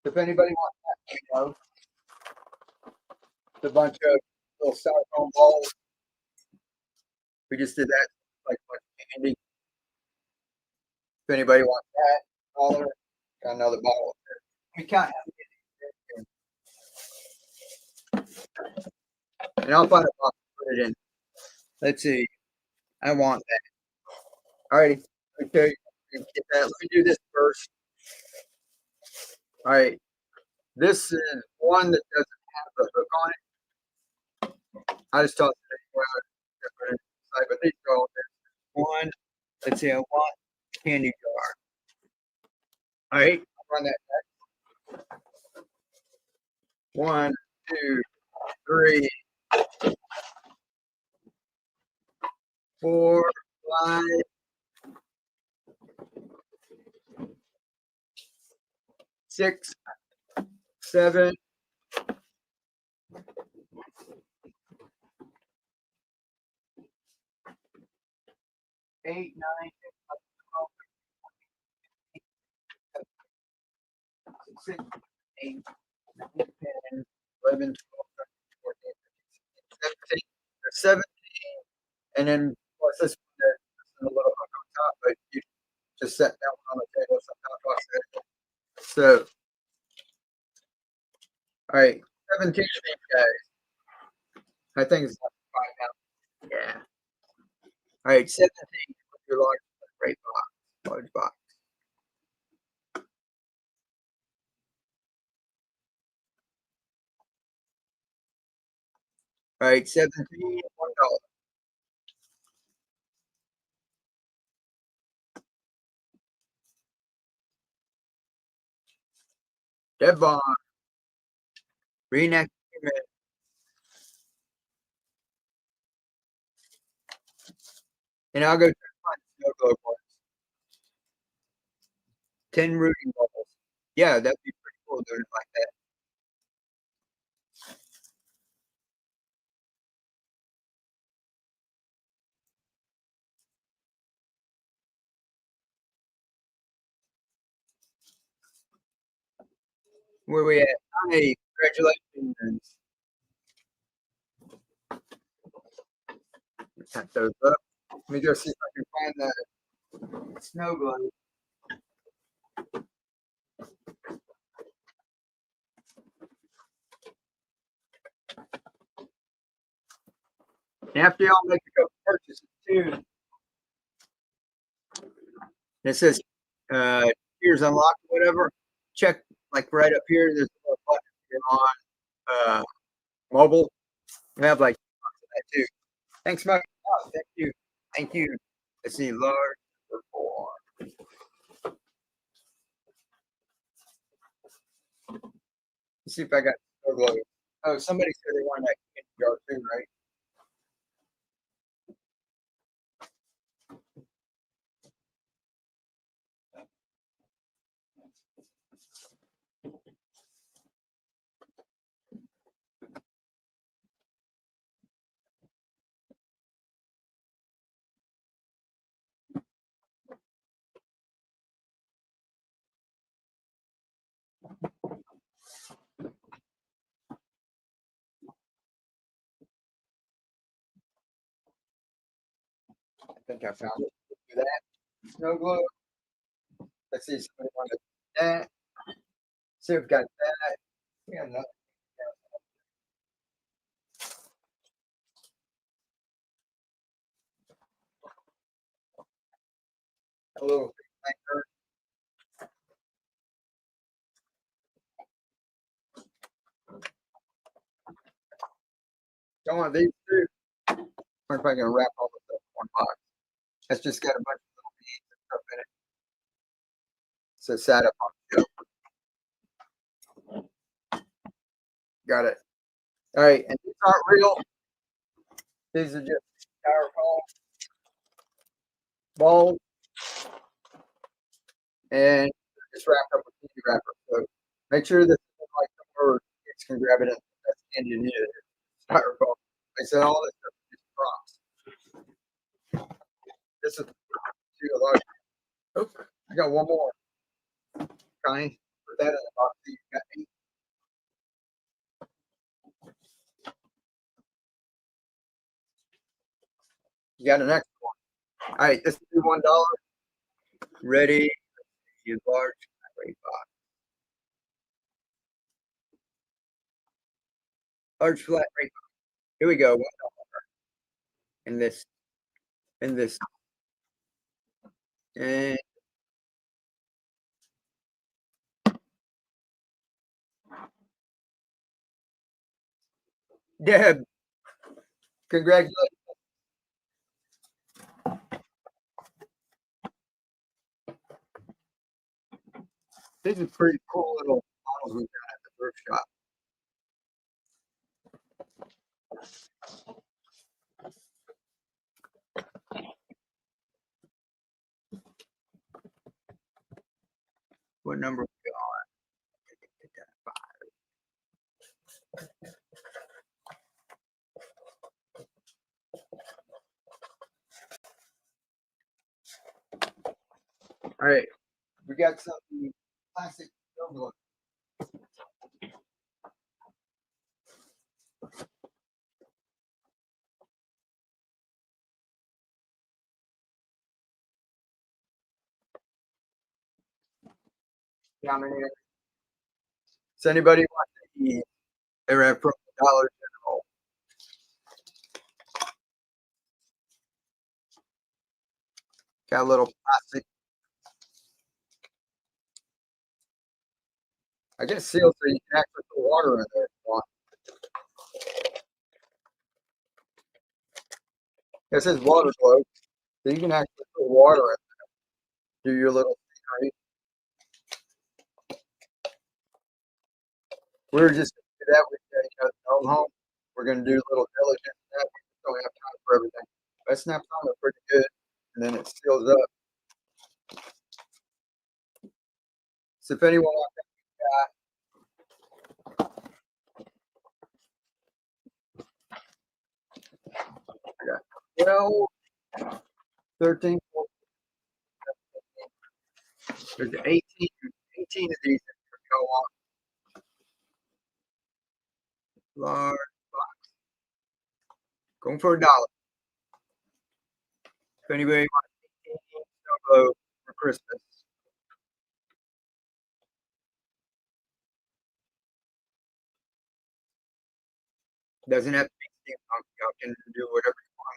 If anybody wants that, it's a bunch of little styrofoam balls. We just did that like candy. If anybody wants that, dollar, got another bottle. We count and I'll find a box to put it in. Let's see. I want that. Alrighty. Okay. Get that. Let me do this first. All right. This is one that doesn't have the hook on it. I just tossed it anywhere. But these are all there. One. Let's see. I want candy jar. All right. I'll run that back. 1, 2, 3, 4, 5, 6, 7, 8, 9, 10, 6, 8, 9, 10, 11, 12, 13, 14, 15, 17, and then plus this one there's a little hook on top, but you just set that one on the table sometimes. So, all right, 17 of these guys. I think it's like 5 now. Yeah. All right, 17 your large. right, 17, $1. Devon, reenact, and I'll go try to find the snow globe ones. 10 rooting bubbles. Yeah, that'd be pretty cool doing it like that. Where we at? Hey, congratulations. Tap those up. Let me go see if I can find that snow globe. And after y'all make a couple purchases too, it says here's unlocked, whatever. Check like right up here. There's a little button here on mobile. We have like that too. Thanks, Mike. Oh, thank you. Thank you. Let's see, large or four. Let's see if I got snow globe. Oh, somebody said they wanted that candy jar too, right? I think I found it. Do that. Snow globe. Let's see if somebody wanted that. See if we got that. We got another. A little anchor. Don't want these two. Or if I can wrap all this up in one box. That's just got a bunch of little beads and stuff in it. So sat up on the shelf. Got it. All right, and these aren't real. These are just styrofoam balls, and just wrapped up with candy wrapper. So make sure that like somewhere kids can grab it and that's candy in it. Styrofoam. I said all this stuff is just props. This is too large. Oh, I got one more. Kind. Put that in the box. You got eight. You got an extra one. All right, this is $1. Ready? You large rate box. Large flat rate box. Here we go. $1 in this. In this. And Deb, congratulations. These are pretty cool little models we got at the thrift shop. What number we on? All right, we got some plastic envelope. How many? Does anybody want to eat? They're at from Dollar General. Got a little plastic. I guess sealed so you can actually put water in there if you want. It says water globe, so you can actually put water in there, do your little scenery. We were just gonna do that with the home. We're gonna do a little diligence in that. We just don't have time for everything. That snaps on it pretty good, and then it seals up. So if anyone wants that, 12, 13, 14, there's 18 of these that go on large box. Going for $1. If anybody wants 18 snow globe for Christmas, doesn't have to be steampunk. Y'all can do whatever you want.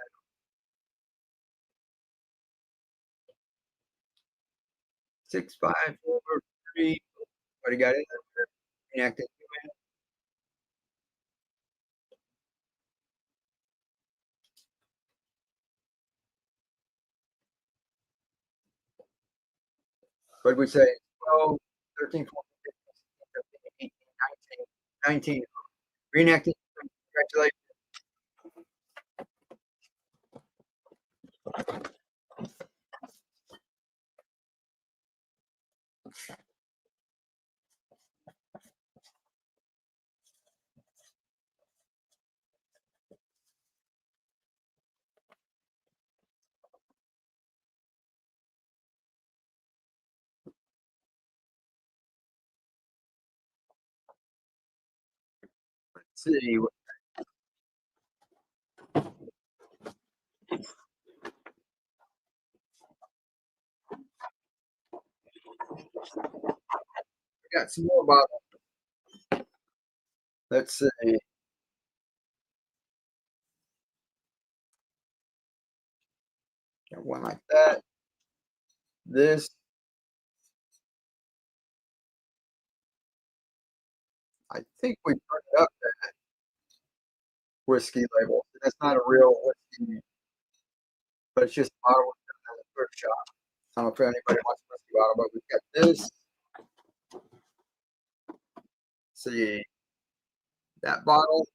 65443. What do you got in there? Inactive human. What did we say? 12, 13, 14, 15, 16, 17, 18, 19. Reenacting. Congratulations. Let's see. We got some more bottles. Let's see. Got one like that. This, I think we printed up that whiskey label. That's not a real whiskey, but it's just a bottle in the thrift shop. I don't know if anybody wants a whiskey bottle, but we've got this. See that bottle,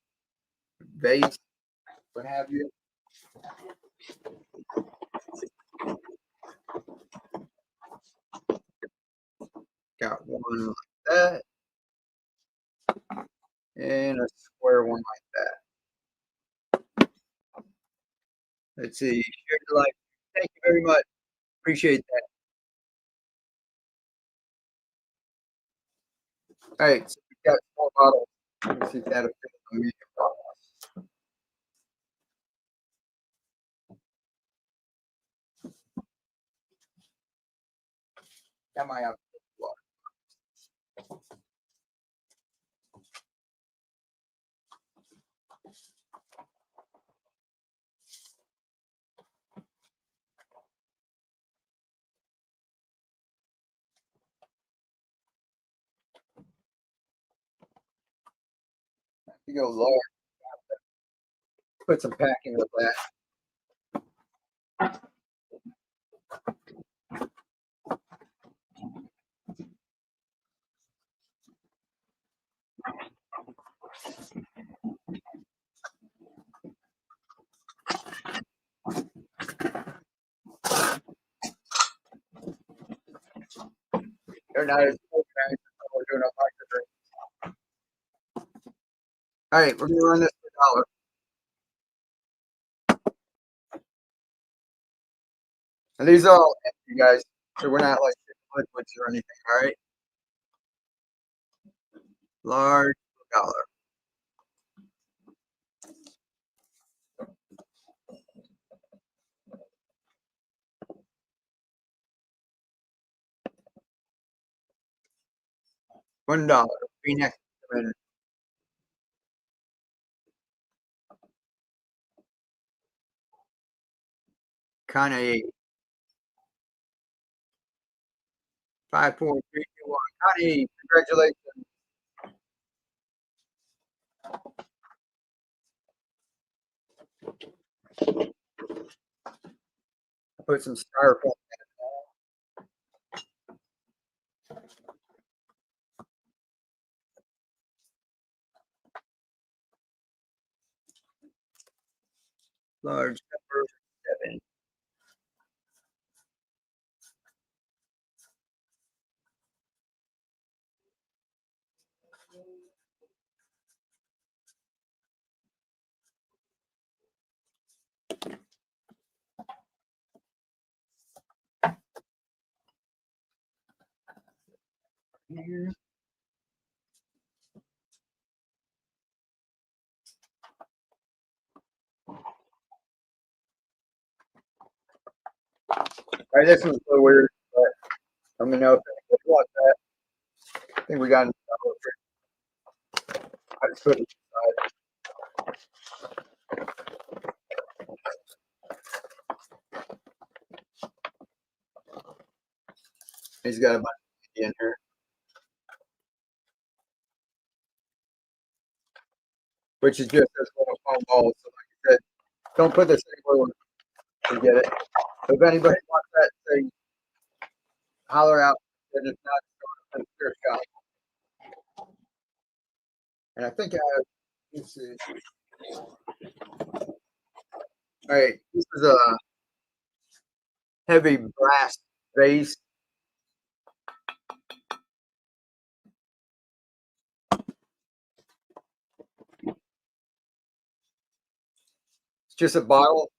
vase, what have you. Got one like that, and a square one like that. Let's see. Share your life. Thank you very much. Appreciate that. All right, so we've got four bottles. Let me see if that'll fit in the medium bottle. That might have water. You go lower. Put some packing with that. They're not as organized as we're doing a market drink. All right, we're gonna run this for $1. And these are all empty, guys. So we're not like liquids or anything. All right. Large $1. $1. Phoenix and Kanye. 5, 4, 3, 2, 1. Kanye, congratulations. I put some styrofoam in it. Large number 7. Here. All right, this one's a little weird, but let me know if anybody wants that. I think we got enough. I just put it aside. He's got a bunch of candy in here, which is just this little foam ball. So, like I said, don't put this anywhere where you get it. So if anybody wants that, say, holler out. And if not, go to the shop. And I think I have, let's see. All right, this is a heavy brass base. It's just a bottle,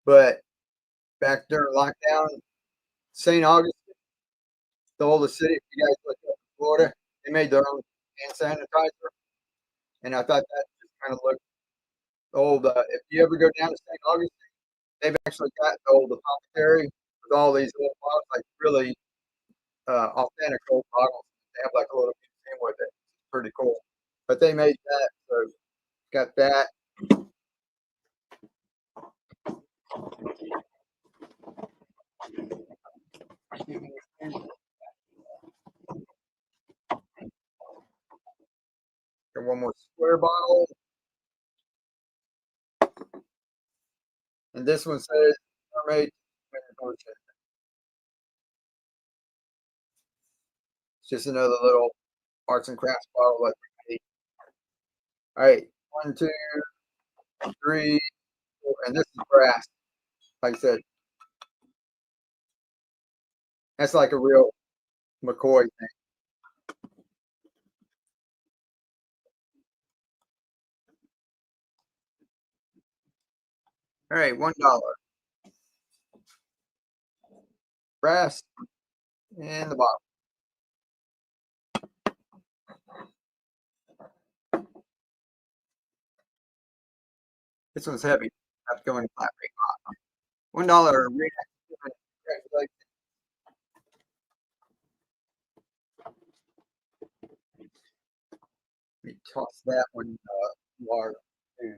but back during lockdown, St. Augustine, the oldest city, if you guys look up in Florida, they made their own hand sanitizer. And I thought that just kind of looked old. If you ever go down to St. Augustine, they've actually got the old apothecary with all these little bottles, like really authentic old bottles. They have like a little museum with it. It's pretty cool. But they made that, so got that. Got one more square bottle. And this one says mermaid. It's just another little arts and crafts bottle that we made. All right, 1, 2, 3, 4, and this is brass. Like I said, that's like a real McCoy thing. All right, $1. Brass and the bottle. This one's heavy. I have to go in flat rate. $1. Congratulations. Let me toss that one large too.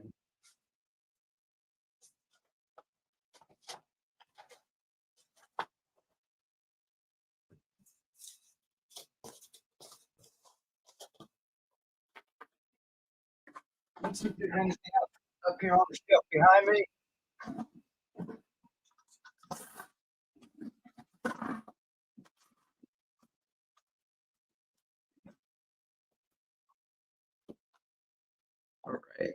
Let's see if there's anything else up here on the shelf behind me. All right.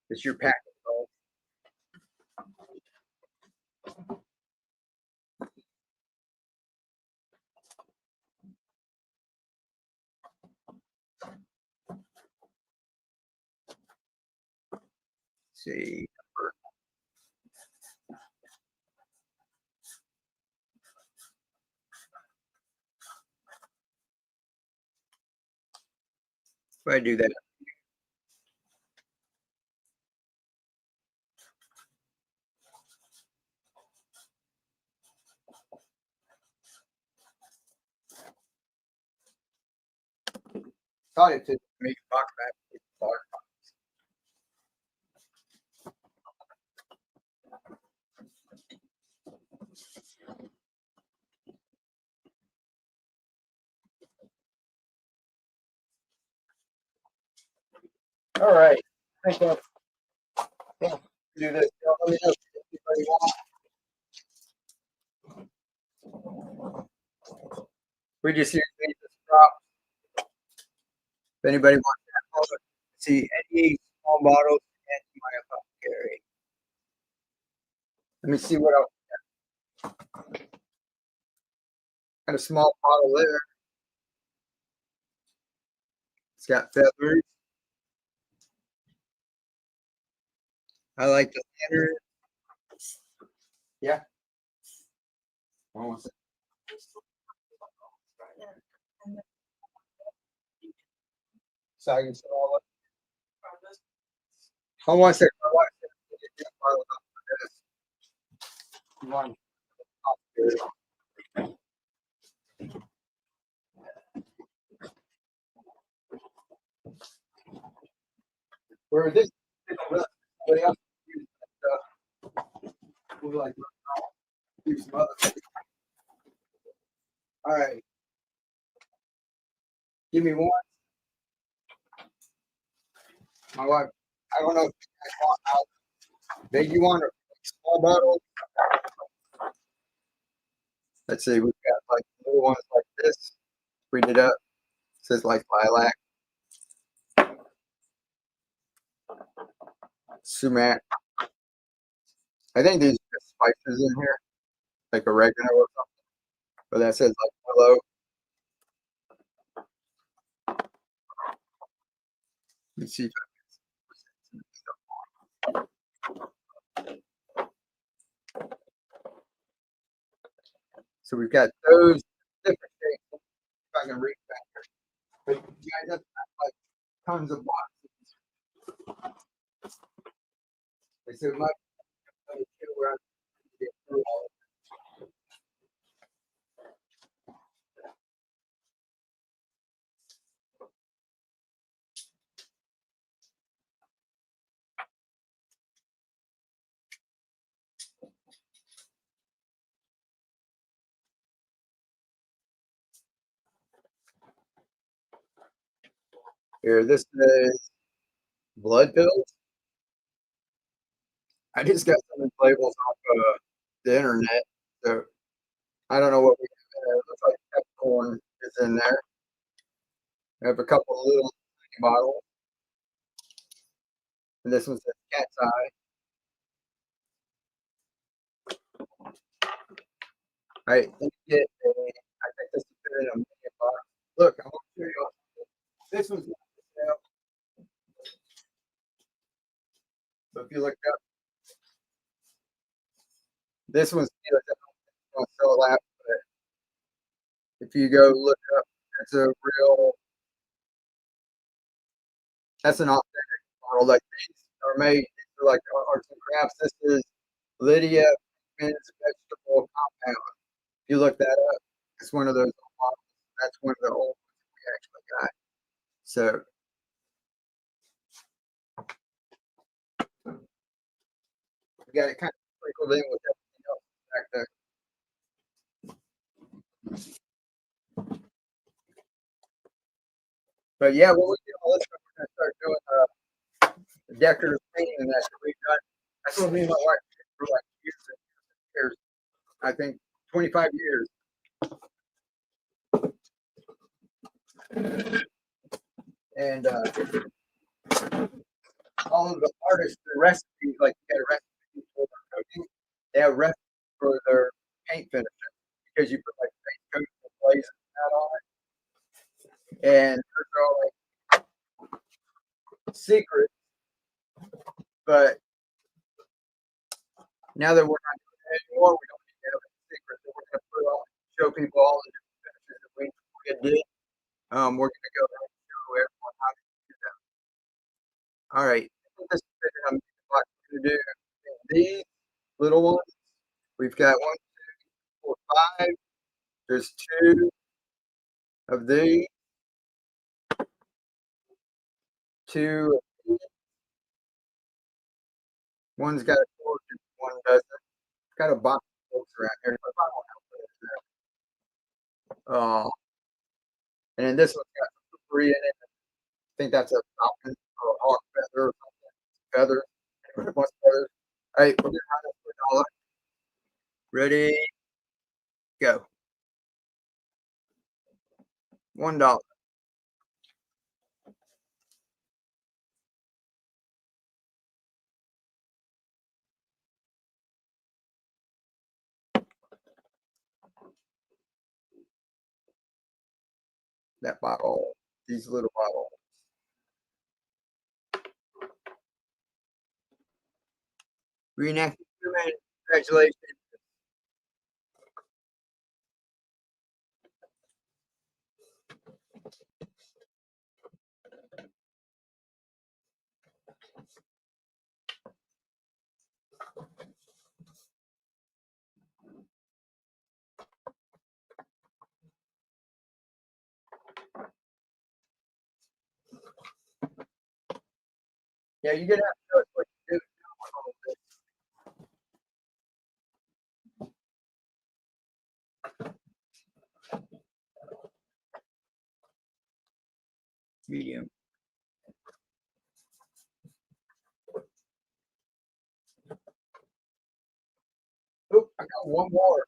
It's your packet. See. If I do that. Thought it did make a box back. All right. I think I'll do this. Let me know if anybody wants. We just use these as props. If anybody wants to see any small bottles and my apothecary. Let me see what else. Got a small bottle there. It's got feathers. I like the feathers. Yeah. Almost. So I can see all of it. I want to say, I want to get bottle up for this. Where this, somebody else use that stuff. We'll like do some other things. All right. Give me one. My wife, I don't know if you guys want how big you want or small bottle. Let's see, we've got like little ones like this. Read it up. It says like lilac, sumac. I think these are spices in here, like oregano or something. But that says like willow. Let me see if so we've got those different things. If I can read back here. But you guys have like tons of boxes. They said my where I get through all of it. Here, this is blood pills. I just got some of these labels off the internet. So I don't know what we have in there. It looks like peppercorn is in there. We have a couple of little bottles. And this one says cat's eye. All right, let me get a, I think this is in a million box. Look, I want to show you. This one's not for sale. So if you look up, this one's going to sell a lot. But if you go look up, that's a real, that's an authentic bottle. Like these are made, these are like arts and crafts. This is Lydia Men's Vegetable Compound. If you look that up, it's one of those old bottles. That's one of the old ones we actually got. So we got it kind of sprinkled in with everything else back there. But yeah, what we do, let's we're gonna start doing decorative painting and that's what we've done. That's what me and my wife did for like years and years. I think 25 years. And all of the artists, the recipes, like you get a recipe for their cooking, they have recipes for their paint finishing because you put like paint coating and glaze and that on it. And those are all like secrets. But now that we're not doing it anymore, we don't need to have any secrets. So we're going to put on, show people all the different finishes that we did. We're going to go ahead and show everyone how to do them. All right. This is what I'm going to do. These little ones, we've got 1, 2, 3, 4, 5. There's 2 of these. 2 of these. One's got a torch and one doesn't. It's got a box of books around here. But I don't know what it is. And then this one's got some debris in it. I think that's a falcon or a hawk All right, we're gonna run this for $1. Ready, go. $1. That bottle, these little bottles. Reenacting human, congratulations. Yeah, you're gonna have to show us what you do. Medium. Oh, I got one more.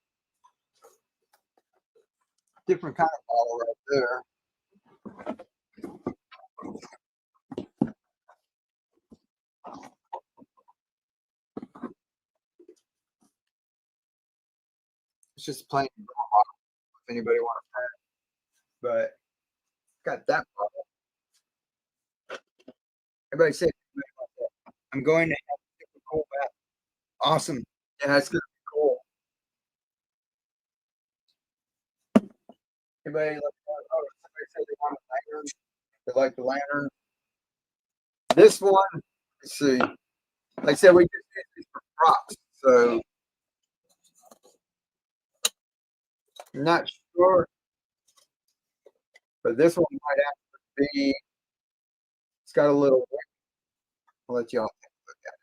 Different kind of bottle right there. It's just plain bottle if anybody wants that. But got that bottle. Everybody say I'm going to have a super cool bath. Awesome. Yeah, it's gonna be cool. Anybody like somebody said they want a lantern. They like the lantern. This one, let's see. Like I said, we just use these for props. So I'm not sure, but this one might actually be. It's got a little. I'll let y'all take a look at it.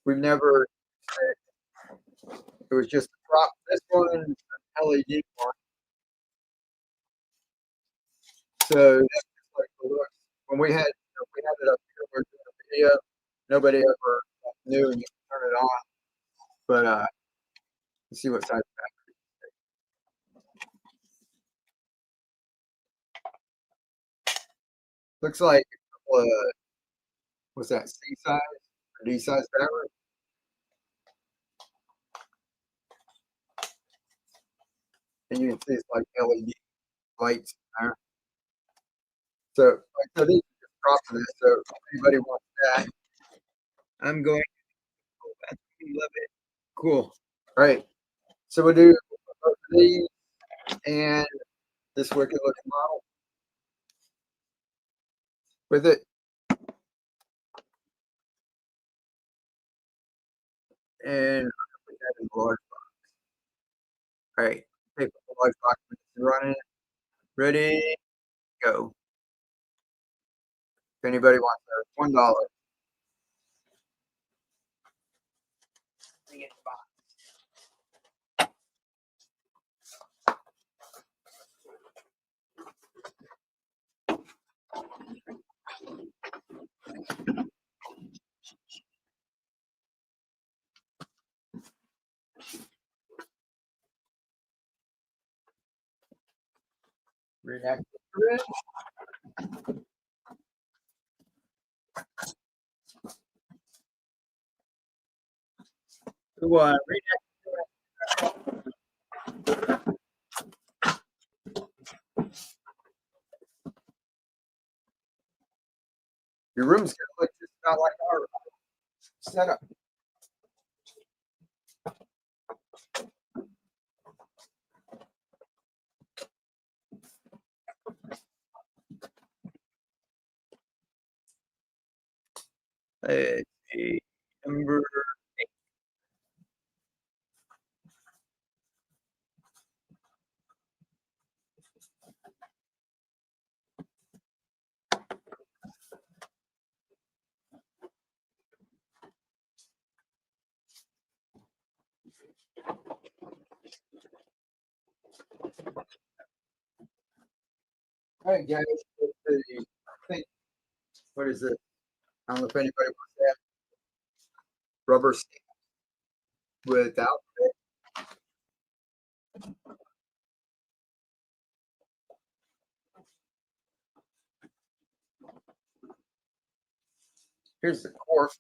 We've never. It was just a prop. This one, an LED one. So that's just like the look. When we had it up here, we are doing a video. Nobody ever knew you could turn it on. But let's see what size that. Looks like what's that? C size or D size battery. And you can see it's like LED lights there. So these are just props of this. So if anybody wants that, I'm going to love it. Cool. All right. So we'll do both of these and this wicked looking model with it. And I'm gonna put that in the large box. All right. Take the large box and run it. Ready, go. If anybody wants that, $1. Reenact the bridge. Who reenact your room's gonna look just about like our setup. Let's see. Number All right, guys. I think, what is it? I don't know if anybody wants that rubber stamp without it. Here's the cork.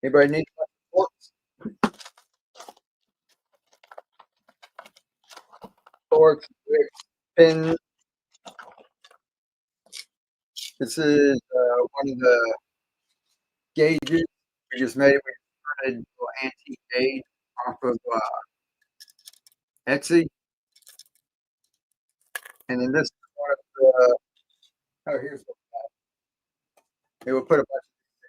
Anybody need corks? Corks, pins. This is one of the gauges we just made. We printed a little antique gauge off of Etsy, and then this is one of the. Oh, here's what they will put a bunch of these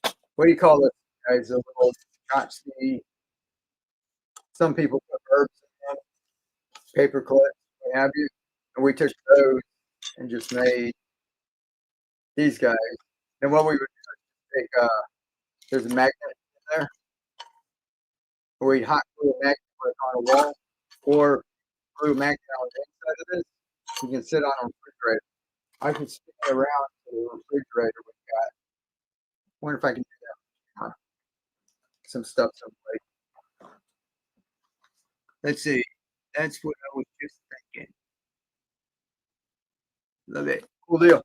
together. What do you call this, guys? A little scotch tea. Some people put herbs in them, paper clips, what have you. And we took those and just made these guys. And what we would do is take there's a magnet in there, or we'd hot glue a magnet put it on a wall, or glue a magnet on the inside of this. You can sit on a refrigerator. I can spin it around to the refrigerator we got. Wonder if I can do that. Some stuff someplace. Let's see. That's what I was just thinking. Love it. Cool deal.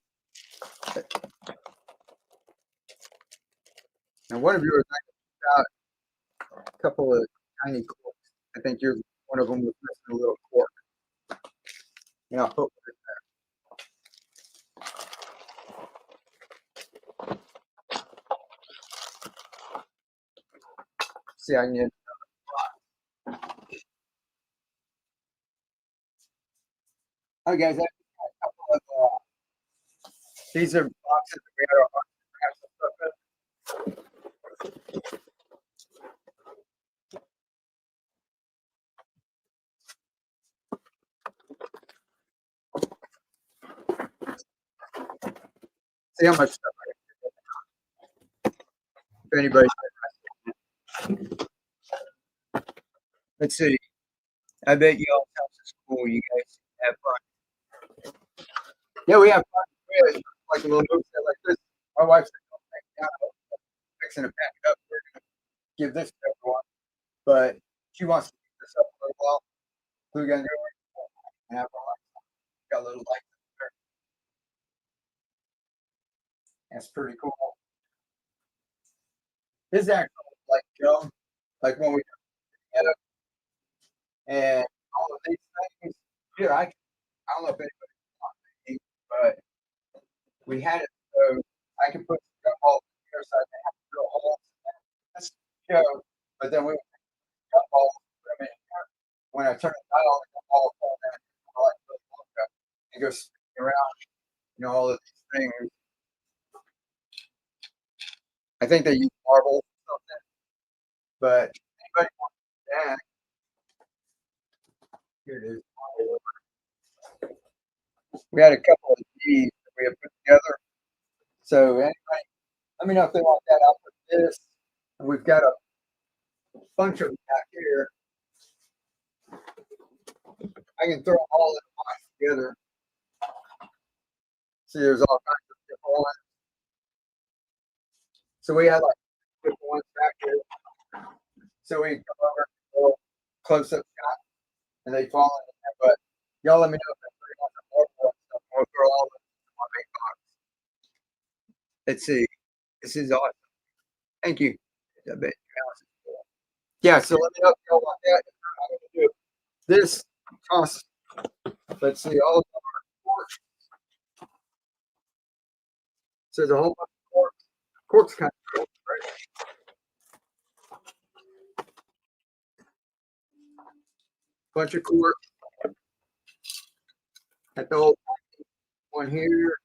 Now, one of you were talking about a couple of tiny corks. I think yours, one of them was missing a little cork. Yeah, I'll put it there. See, I can get. All right, guys. I got a couple of, these are boxes that we had our arts and crafts and stuff in. See how much stuff I can. If anybody's interested. Let's see. I bet you all sounds is cool. You guys have fun. Yeah, we have fun. Really, like a little move set like this. My wife said, "Don't take it down. I'm fixing to pack it up. We're gonna give this to everyone." But she wants to keep this up for a while. So we're gonna do it and have our lights. Got a little light there. That's pretty cool. This is actually like Joe, like when we had it, and all of these things. Here, I don't know if anybody wants to eat, but we had it so I could put the hole here so I didn't have to drill holes. This show, but then we cut holes put them in here. When I turn the dial, the hole fall down and go spinning around. All of these things. I think they use marble or something, but anybody wants that? Here it is. We had a couple of these that we had put together. So anybody, let me know if they want that. I'll put this. And we've got a bunch of them back here. I can throw them all in a box together. See, there's all kinds of different ones. So we had like different ones back here. So we come over a little close up shot and they fall in there. But y'all let me know if anybody wants more stuff. We'll throw all of them in one big box. Let's see. This is awesome. Thank you. I bet yeah, so let me know if y'all want that. I'm gonna do this toss. Let's see, all of them are corks. So there's a whole bunch of corks. Corks kind of cool, right? Bunch of corks. Got the old one here.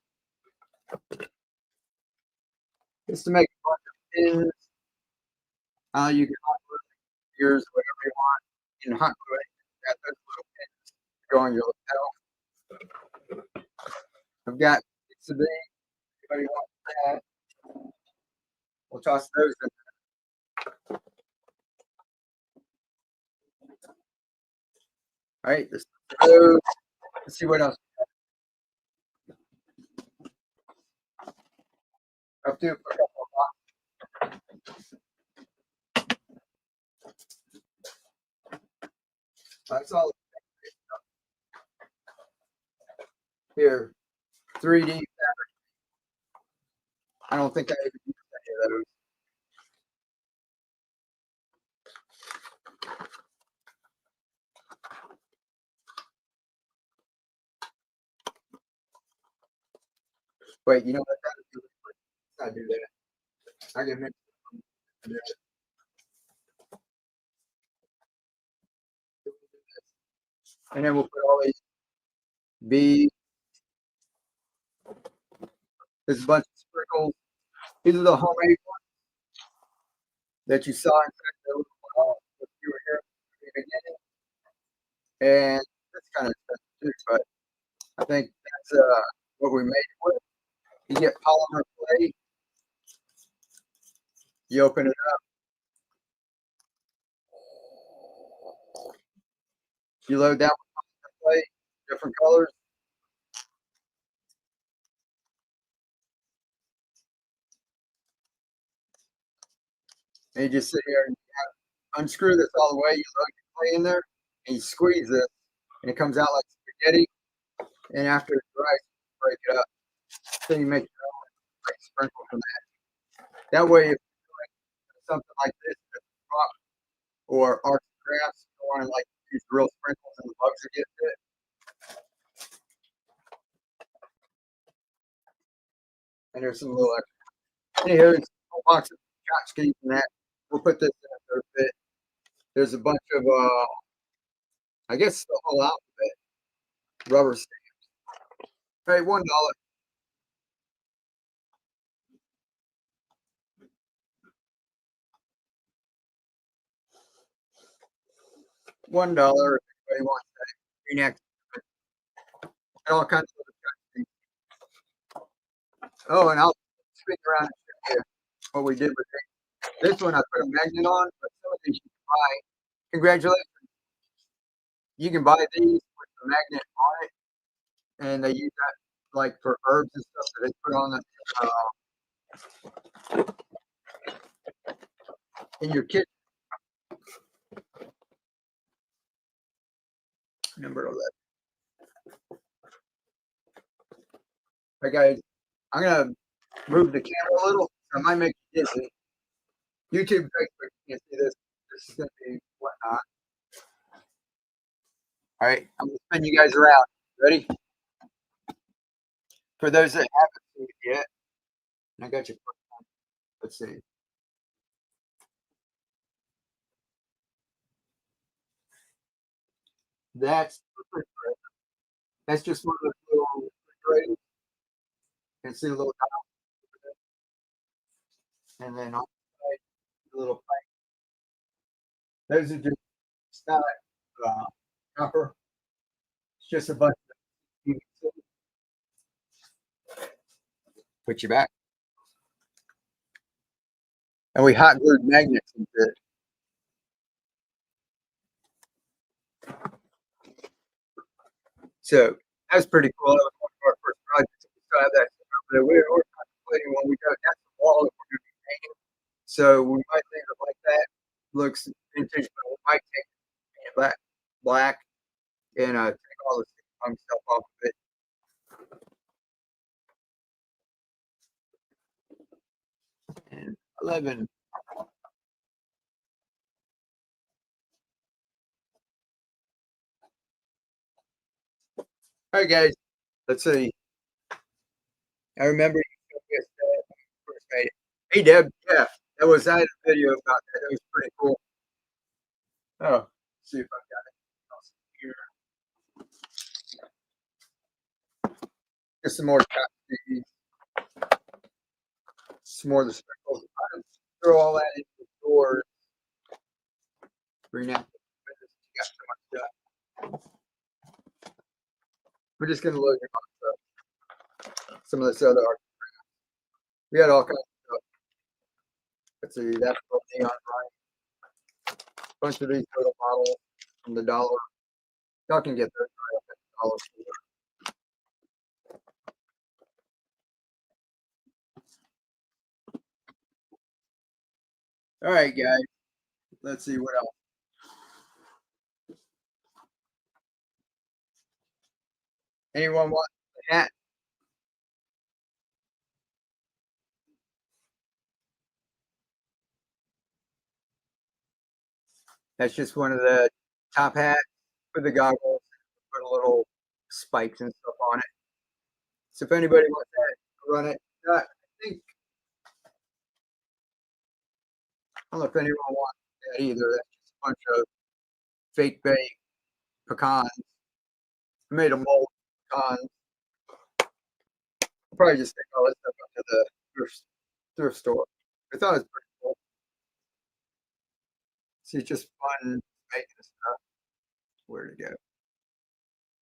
Just to make a bunch of pins. You can hot glue yours, whatever you want. You can hot glue it. Got those little pins to go on your lapel. I've got bits of these. Anybody want that? We'll toss those in. All right, let's see what else. Up to a couple of that's all here. 3D. I don't think I even used any of those. Wait, you know what? I do that. I can mix it. And then we'll put all these beads. There's a bunch of sprinkles. These are the homemade ones that you saw inside the little if you were here at the beginning. And that's kind of expensive too, but I think that's what we made it with. You get polymer clay, you open it up, you load that with polymer clay, different colors, and you just sit here and unscrew this all the way. You load your clay in there, and you squeeze it, and it comes out like spaghetti. And after it dries, you break it up. So you make your own like sprinkle from that. That way, if you're doing something like this, or arts and crafts, you don't want to like use real sprinkles and the bugs are getting it. And there's some little extra. And here's a box of tchotchkes and that. We'll put this in a third bit. There's a bunch of, I guess the whole alphabet, rubber stamps. Hey, $1. $1 if anybody wants that. Next, and all kinds of other things. Oh, and I'll spin around and show you what we did with this one. I put a magnet on, but some of these you can buy. Congratulations. You can buy these with the magnet on it, and they use that like for herbs and stuff that they put on in your kitchen. Number 11. Hey guys, I'm gonna move the camera a little. So I might make you dizzy. YouTube, Facebook, you can't see this. This is gonna be whatnot. All right, I'm gonna spin you guys around. Ready? For those that haven't seen it yet, I got you. Let's see. That's that's just one of the little refrigerators. You can see a little and then on the side, a little pipe. Those are just not uh, copper. It's just a bunch of put you back. And we hot glued magnets into it. So that was pretty cool. That was one of our first projects. We still have that over there. We're contemplating when we go. That's the wall that we're going to be painting. So we might think of like that. Looks vintage, but we might take it black, and take all the steampunk stuff off of it. And 11. All right, guys. Let's see. I remember you showed us that when we first made it. Hey, Deb. Yeah, that was I had a video about that. That was pretty cool. Oh, let's see if I've got it else here. Just some more copy, some more of the sprinkles. I don't throw all that into the door. Bring that. You got so much stuff. We're just gonna load some of this other art. We had all kinds of stuff. Let's see, that's called neon bright. A bunch of these little models from the dollar. Y'all can get those right up at the dollar store. All right, guys. Let's see what else. Anyone want a hat? That's just one of the top hats with the goggles. Put a little spikes and stuff on it. So if anybody wants that, run it. I don't know if anyone wants that either. That's just a bunch of fake baked pecans. I made a mold of pecans. I'll probably just take all this stuff up to the thrift store. I thought it was pretty cool. See, it's just fun making stuff. Where to go?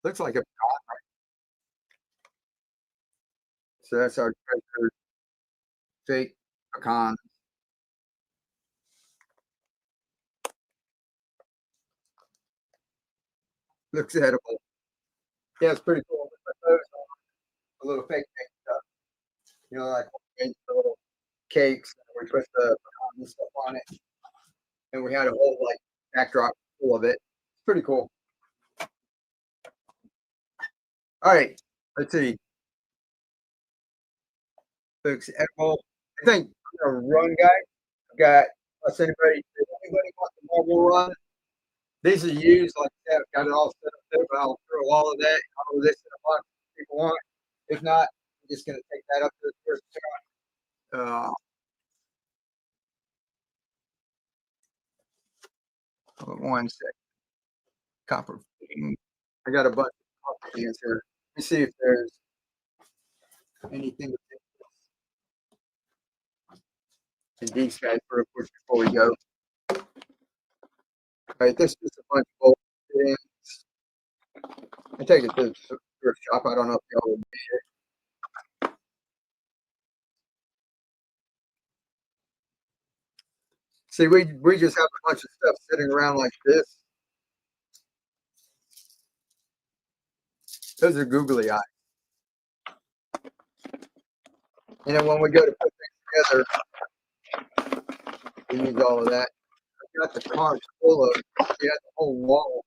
Looks like a pecan. So that's our treasured fake pecan. Looks edible. Yeah, it's pretty cool. We put those on a little fake baked stuff. You know, like we made the little cakes. And we put the pecan and stuff on it, and we had a whole like backdrop full of it. It's pretty cool. All right, let's see. Looks edible. I think I'm gonna run, guys. I've got unless anybody wants the marble run. These are used like that. I've got it all set up there, but I'll throw all of that, all of this in a box if people want. If not, I'm just gonna take that up to the first shot. Hold on one sec. Copper plating. I got a bunch of copper cans here. Let me see if there's anything in these guys real quick before we go. All right, this is a bunch of old things. I take it to the thrift shop. I don't know if y'all would be here. See, we just have a bunch of stuff sitting around like this. Those are googly eyes. And then when we go to put things together, we use all of that. I got the cars full of, we had the whole wall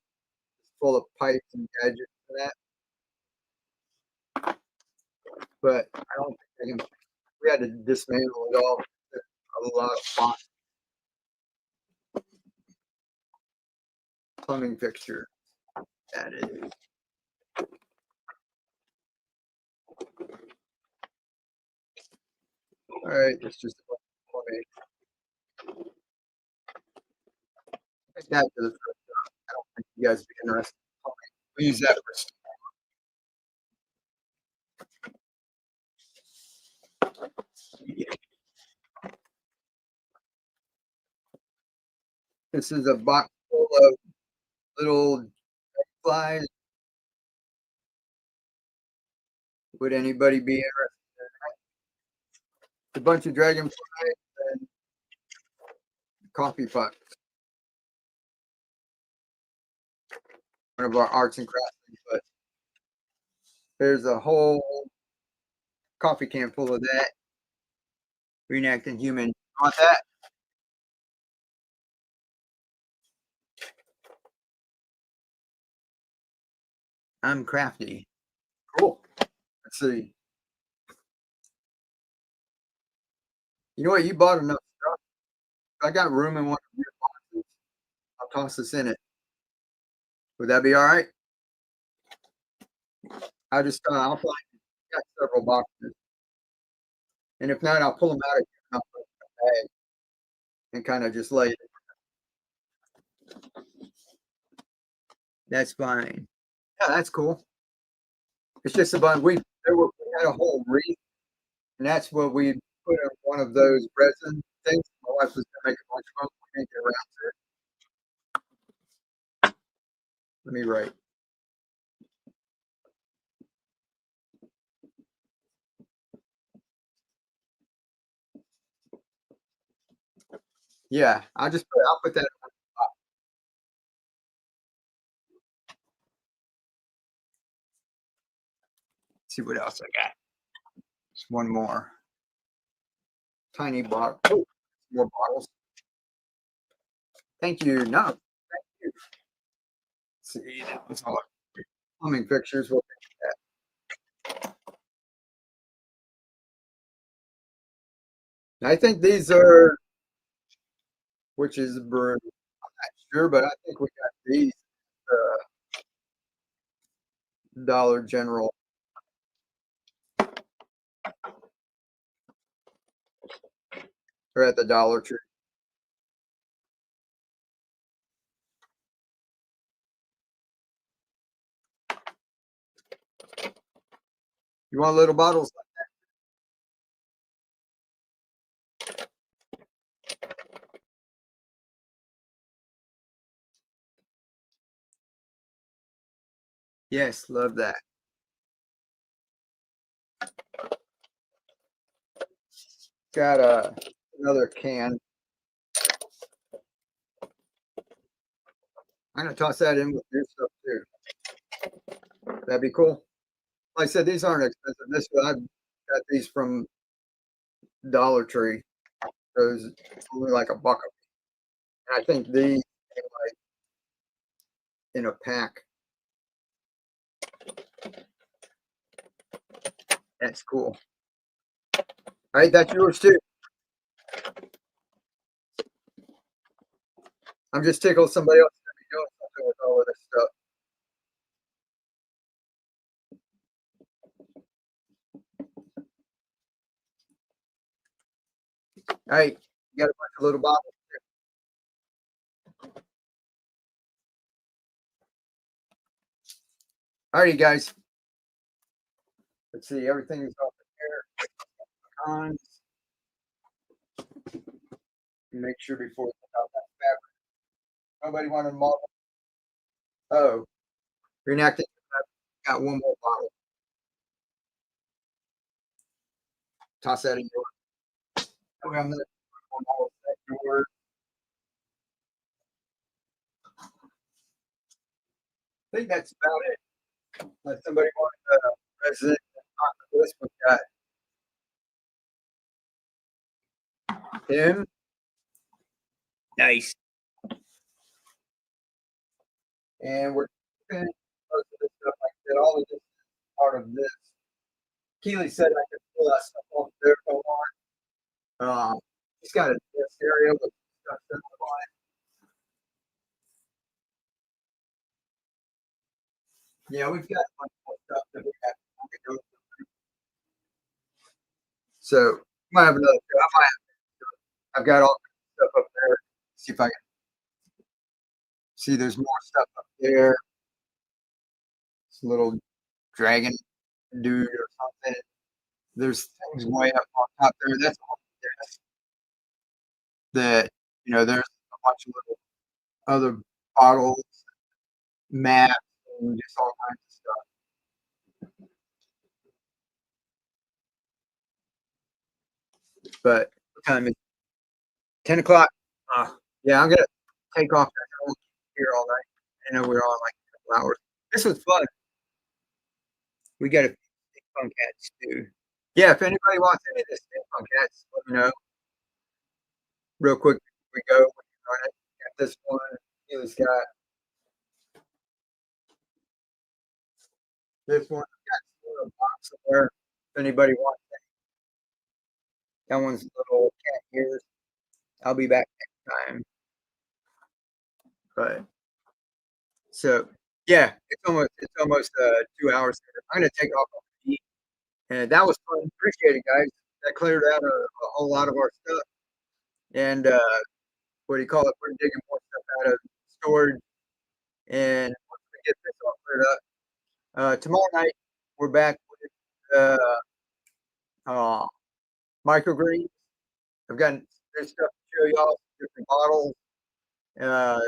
full of pipes and gadgets and that. But I don't think they can, we had to dismantle it all. A lot of spots, plumbing fixture. That is. All right, it's just a plumbing. Take that to the first shop. I don't think you guys would be interested in plumbing. We use that for. This is a box full of little flies. Would anybody be interested? A bunch of dragonflies and coffee pot. One of our arts and crafts things, but there's a whole coffee can full of that. Reenacting human. Want that? I'm crafty. Cool. Let's see. You know what? You bought enough stuff. If I got room in one of your boxes, I'll toss this in it. Would that be all right? I'll find got several boxes, and if not, I'll pull them out again. I'll put them in a bag and kind of just lay it. That's fine. Yeah, that's cool. It's just a bunch. We had a whole wreath, and that's what we put in one of those resin things. My wife was gonna make a bunch of them. We can't get around to it. Let me write. Yeah, I'll put that See what else I got. Just one more tiny bottle. Oh, more bottles. Thank you. No, thank you. Let's see, that was all plumbing fixtures. We'll take that. I think these are, which is broom. I'm not sure, but I think we got these Dollar General. Or at the Dollar Tree. You want little bottles? Yes, love that. Got another can. I'm gonna toss that in with your stuff too. That'd be cool. Like I said, these aren't expensive. This I've got these from Dollar Tree. Those only like a buck. And I think these came like in a pack. That's cool. All right, that's yours too. I'm just tickled somebody else to be doing something with all of this stuff. All right, you got a bunch of little bottles. All righty, guys. Let's see, everything's off the air. Cons. Make sure before we put out that fabric. Nobody wanted marble. Oh, reenacting. Got one more bottle. Toss that in your. Okay, I'm gonna one bottle that yours. I think that's about it. Unless somebody wants a resident on the list, we got him. Nice. And we're keeping most of this stuff. Like I said, all of this is part of this. Keely said I could pull that stuff off there if I want. He's got a desk area with stuff that's fine. Yeah, we've got a bunch more stuff that we have to go through. So might have another. I've got all kinds of stuff up there. See if I can see. There's more stuff up there. This little dragon dude or something. There's things way up on top there. That's all desk that there's a bunch of little other bottles, maps, and just all kinds of stuff. But what time is it? 10 o'clock. Yeah, I'm gonna take off. I won't keep here all night. I know we're on like a couple hours. This was fun. We got a steampunk hats too. Yeah, if anybody wants any of the steampunk hats, let me know. Real quick before we go. We can run it. Got this one. He's got this one. Got a box there. If anybody wants that one's little cat ears. I'll be back next time. But so yeah, it's almost 2 hours. I'm gonna take off on the feet. And that was fun. Appreciate it, guys. That cleared out a whole lot of our stuff. And what do you call it? We're digging more stuff out of storage. And once we get this all cleared up, tomorrow night we're back with uh, microgreens. I've got this stuff to show y'all, different bottles. Uh,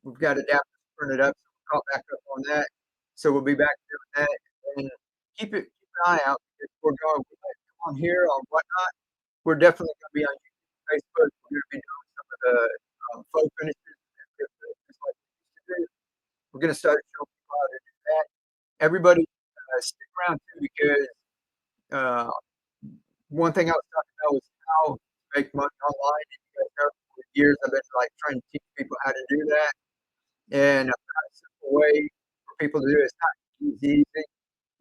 we've got adapters printed up, so we'll call back up on that. So we'll be back doing that. And keep an eye out if we're going on here on whatnot. We're definitely going to be on YouTube, Facebook. We're going to be doing some of the faux finishes. Like we're going to start showing people how to do that. Everybody stick around too because uh, one thing I was talking about was how to make money online. And you guys know for years I've been like trying to teach people how to do that. And I've got a simple way for people to do it. It's not easy,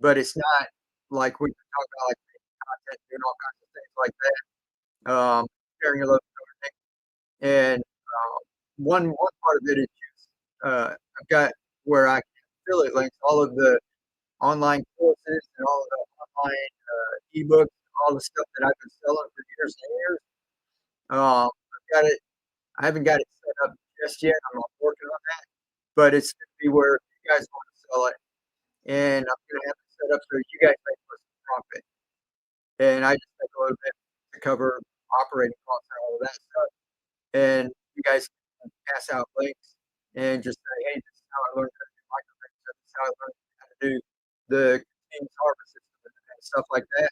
but it's not like we can talk about like making content, doing all kinds of things like that. Sharing your love story. And one part of it is just I've got where I can affiliate links all of the online courses and all of the online ebooks, all the stuff that I've been selling for years and years. I've got it. I haven't got it set up just yet. I'm working on that, but it's going to be where if you guys want to sell it, and I'm going to have it set up so you guys make some profit, and I just take a little bit to cover operating costs and all of that stuff. And you guys can pass out links and just say, hey, this is how I learned how to do micro:bits. This is how I learned how to do the continuous harvest system and stuff like that.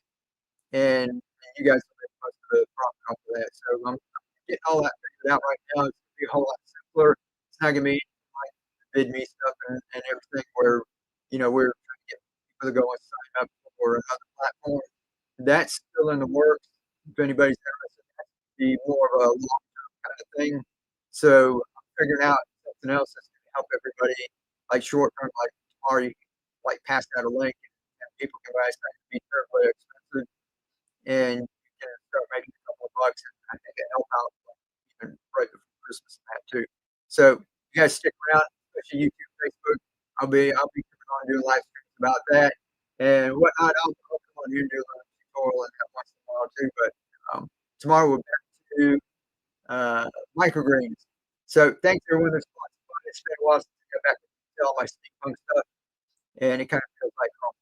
And you guys will make most of the profit off of that. So I'm getting all that figured out right now. It's going to be a whole lot simpler. It's not going to be like the bid me stuff and everything where, we're trying to get people to go and sign up for another platform. That's still in the works. If anybody's interested, that's be more of a long-term kind of thing. So I'm figuring out something else that's going to help everybody, like short term, like tomorrow you can like pass out a link and people can buy stuff to be terribly expensive and you can start making a couple of bucks and I think it help out like, even right before Christmas and that too. So you guys stick around, especially YouTube, Facebook. I'll be coming on doing live streams about that and whatnot. I'll come on here and do a little tutorial and have once in a while too. But tomorrow we're back to microgreens. So thanks everyone that's watching. It's been a while since I got back to tell my steampunk stuff, and it kind of feels like home.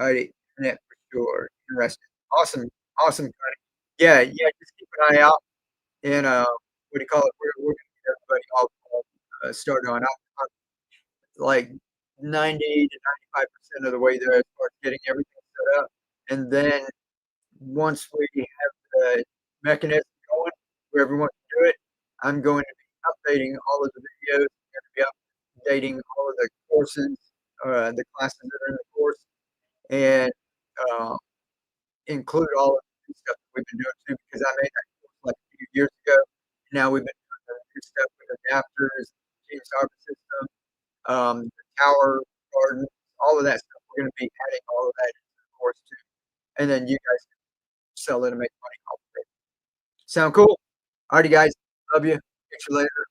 Alrighty, internet for sure. Interesting. Awesome, awesome, Connie. Yeah, yeah. Just keep an eye out, and what do you call it? We're gonna get everybody all started on. I'm like 90 to 95% of the way there as far as getting everything set up, and then once we have the mechanism going where everyone can do it, I'm going to be updating all of the videos. I'm going to be updating all of the courses, the classes that are in the course, and uh, include all of the new stuff that we've been doing too, because I made that course like a few years ago. Now we've been doing the new stuff with adapters, James Harvest system, the tower garden, all of that stuff. We're going to be adding all of that into the course too. And then you guys can sell it and make money off of it. Sound cool? Alrighty, guys. Love you. Catch you later.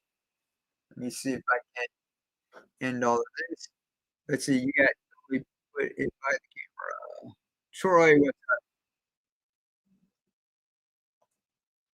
Let me see if I can end all of this. Let's see. You got we put it by the camera. Troy, what's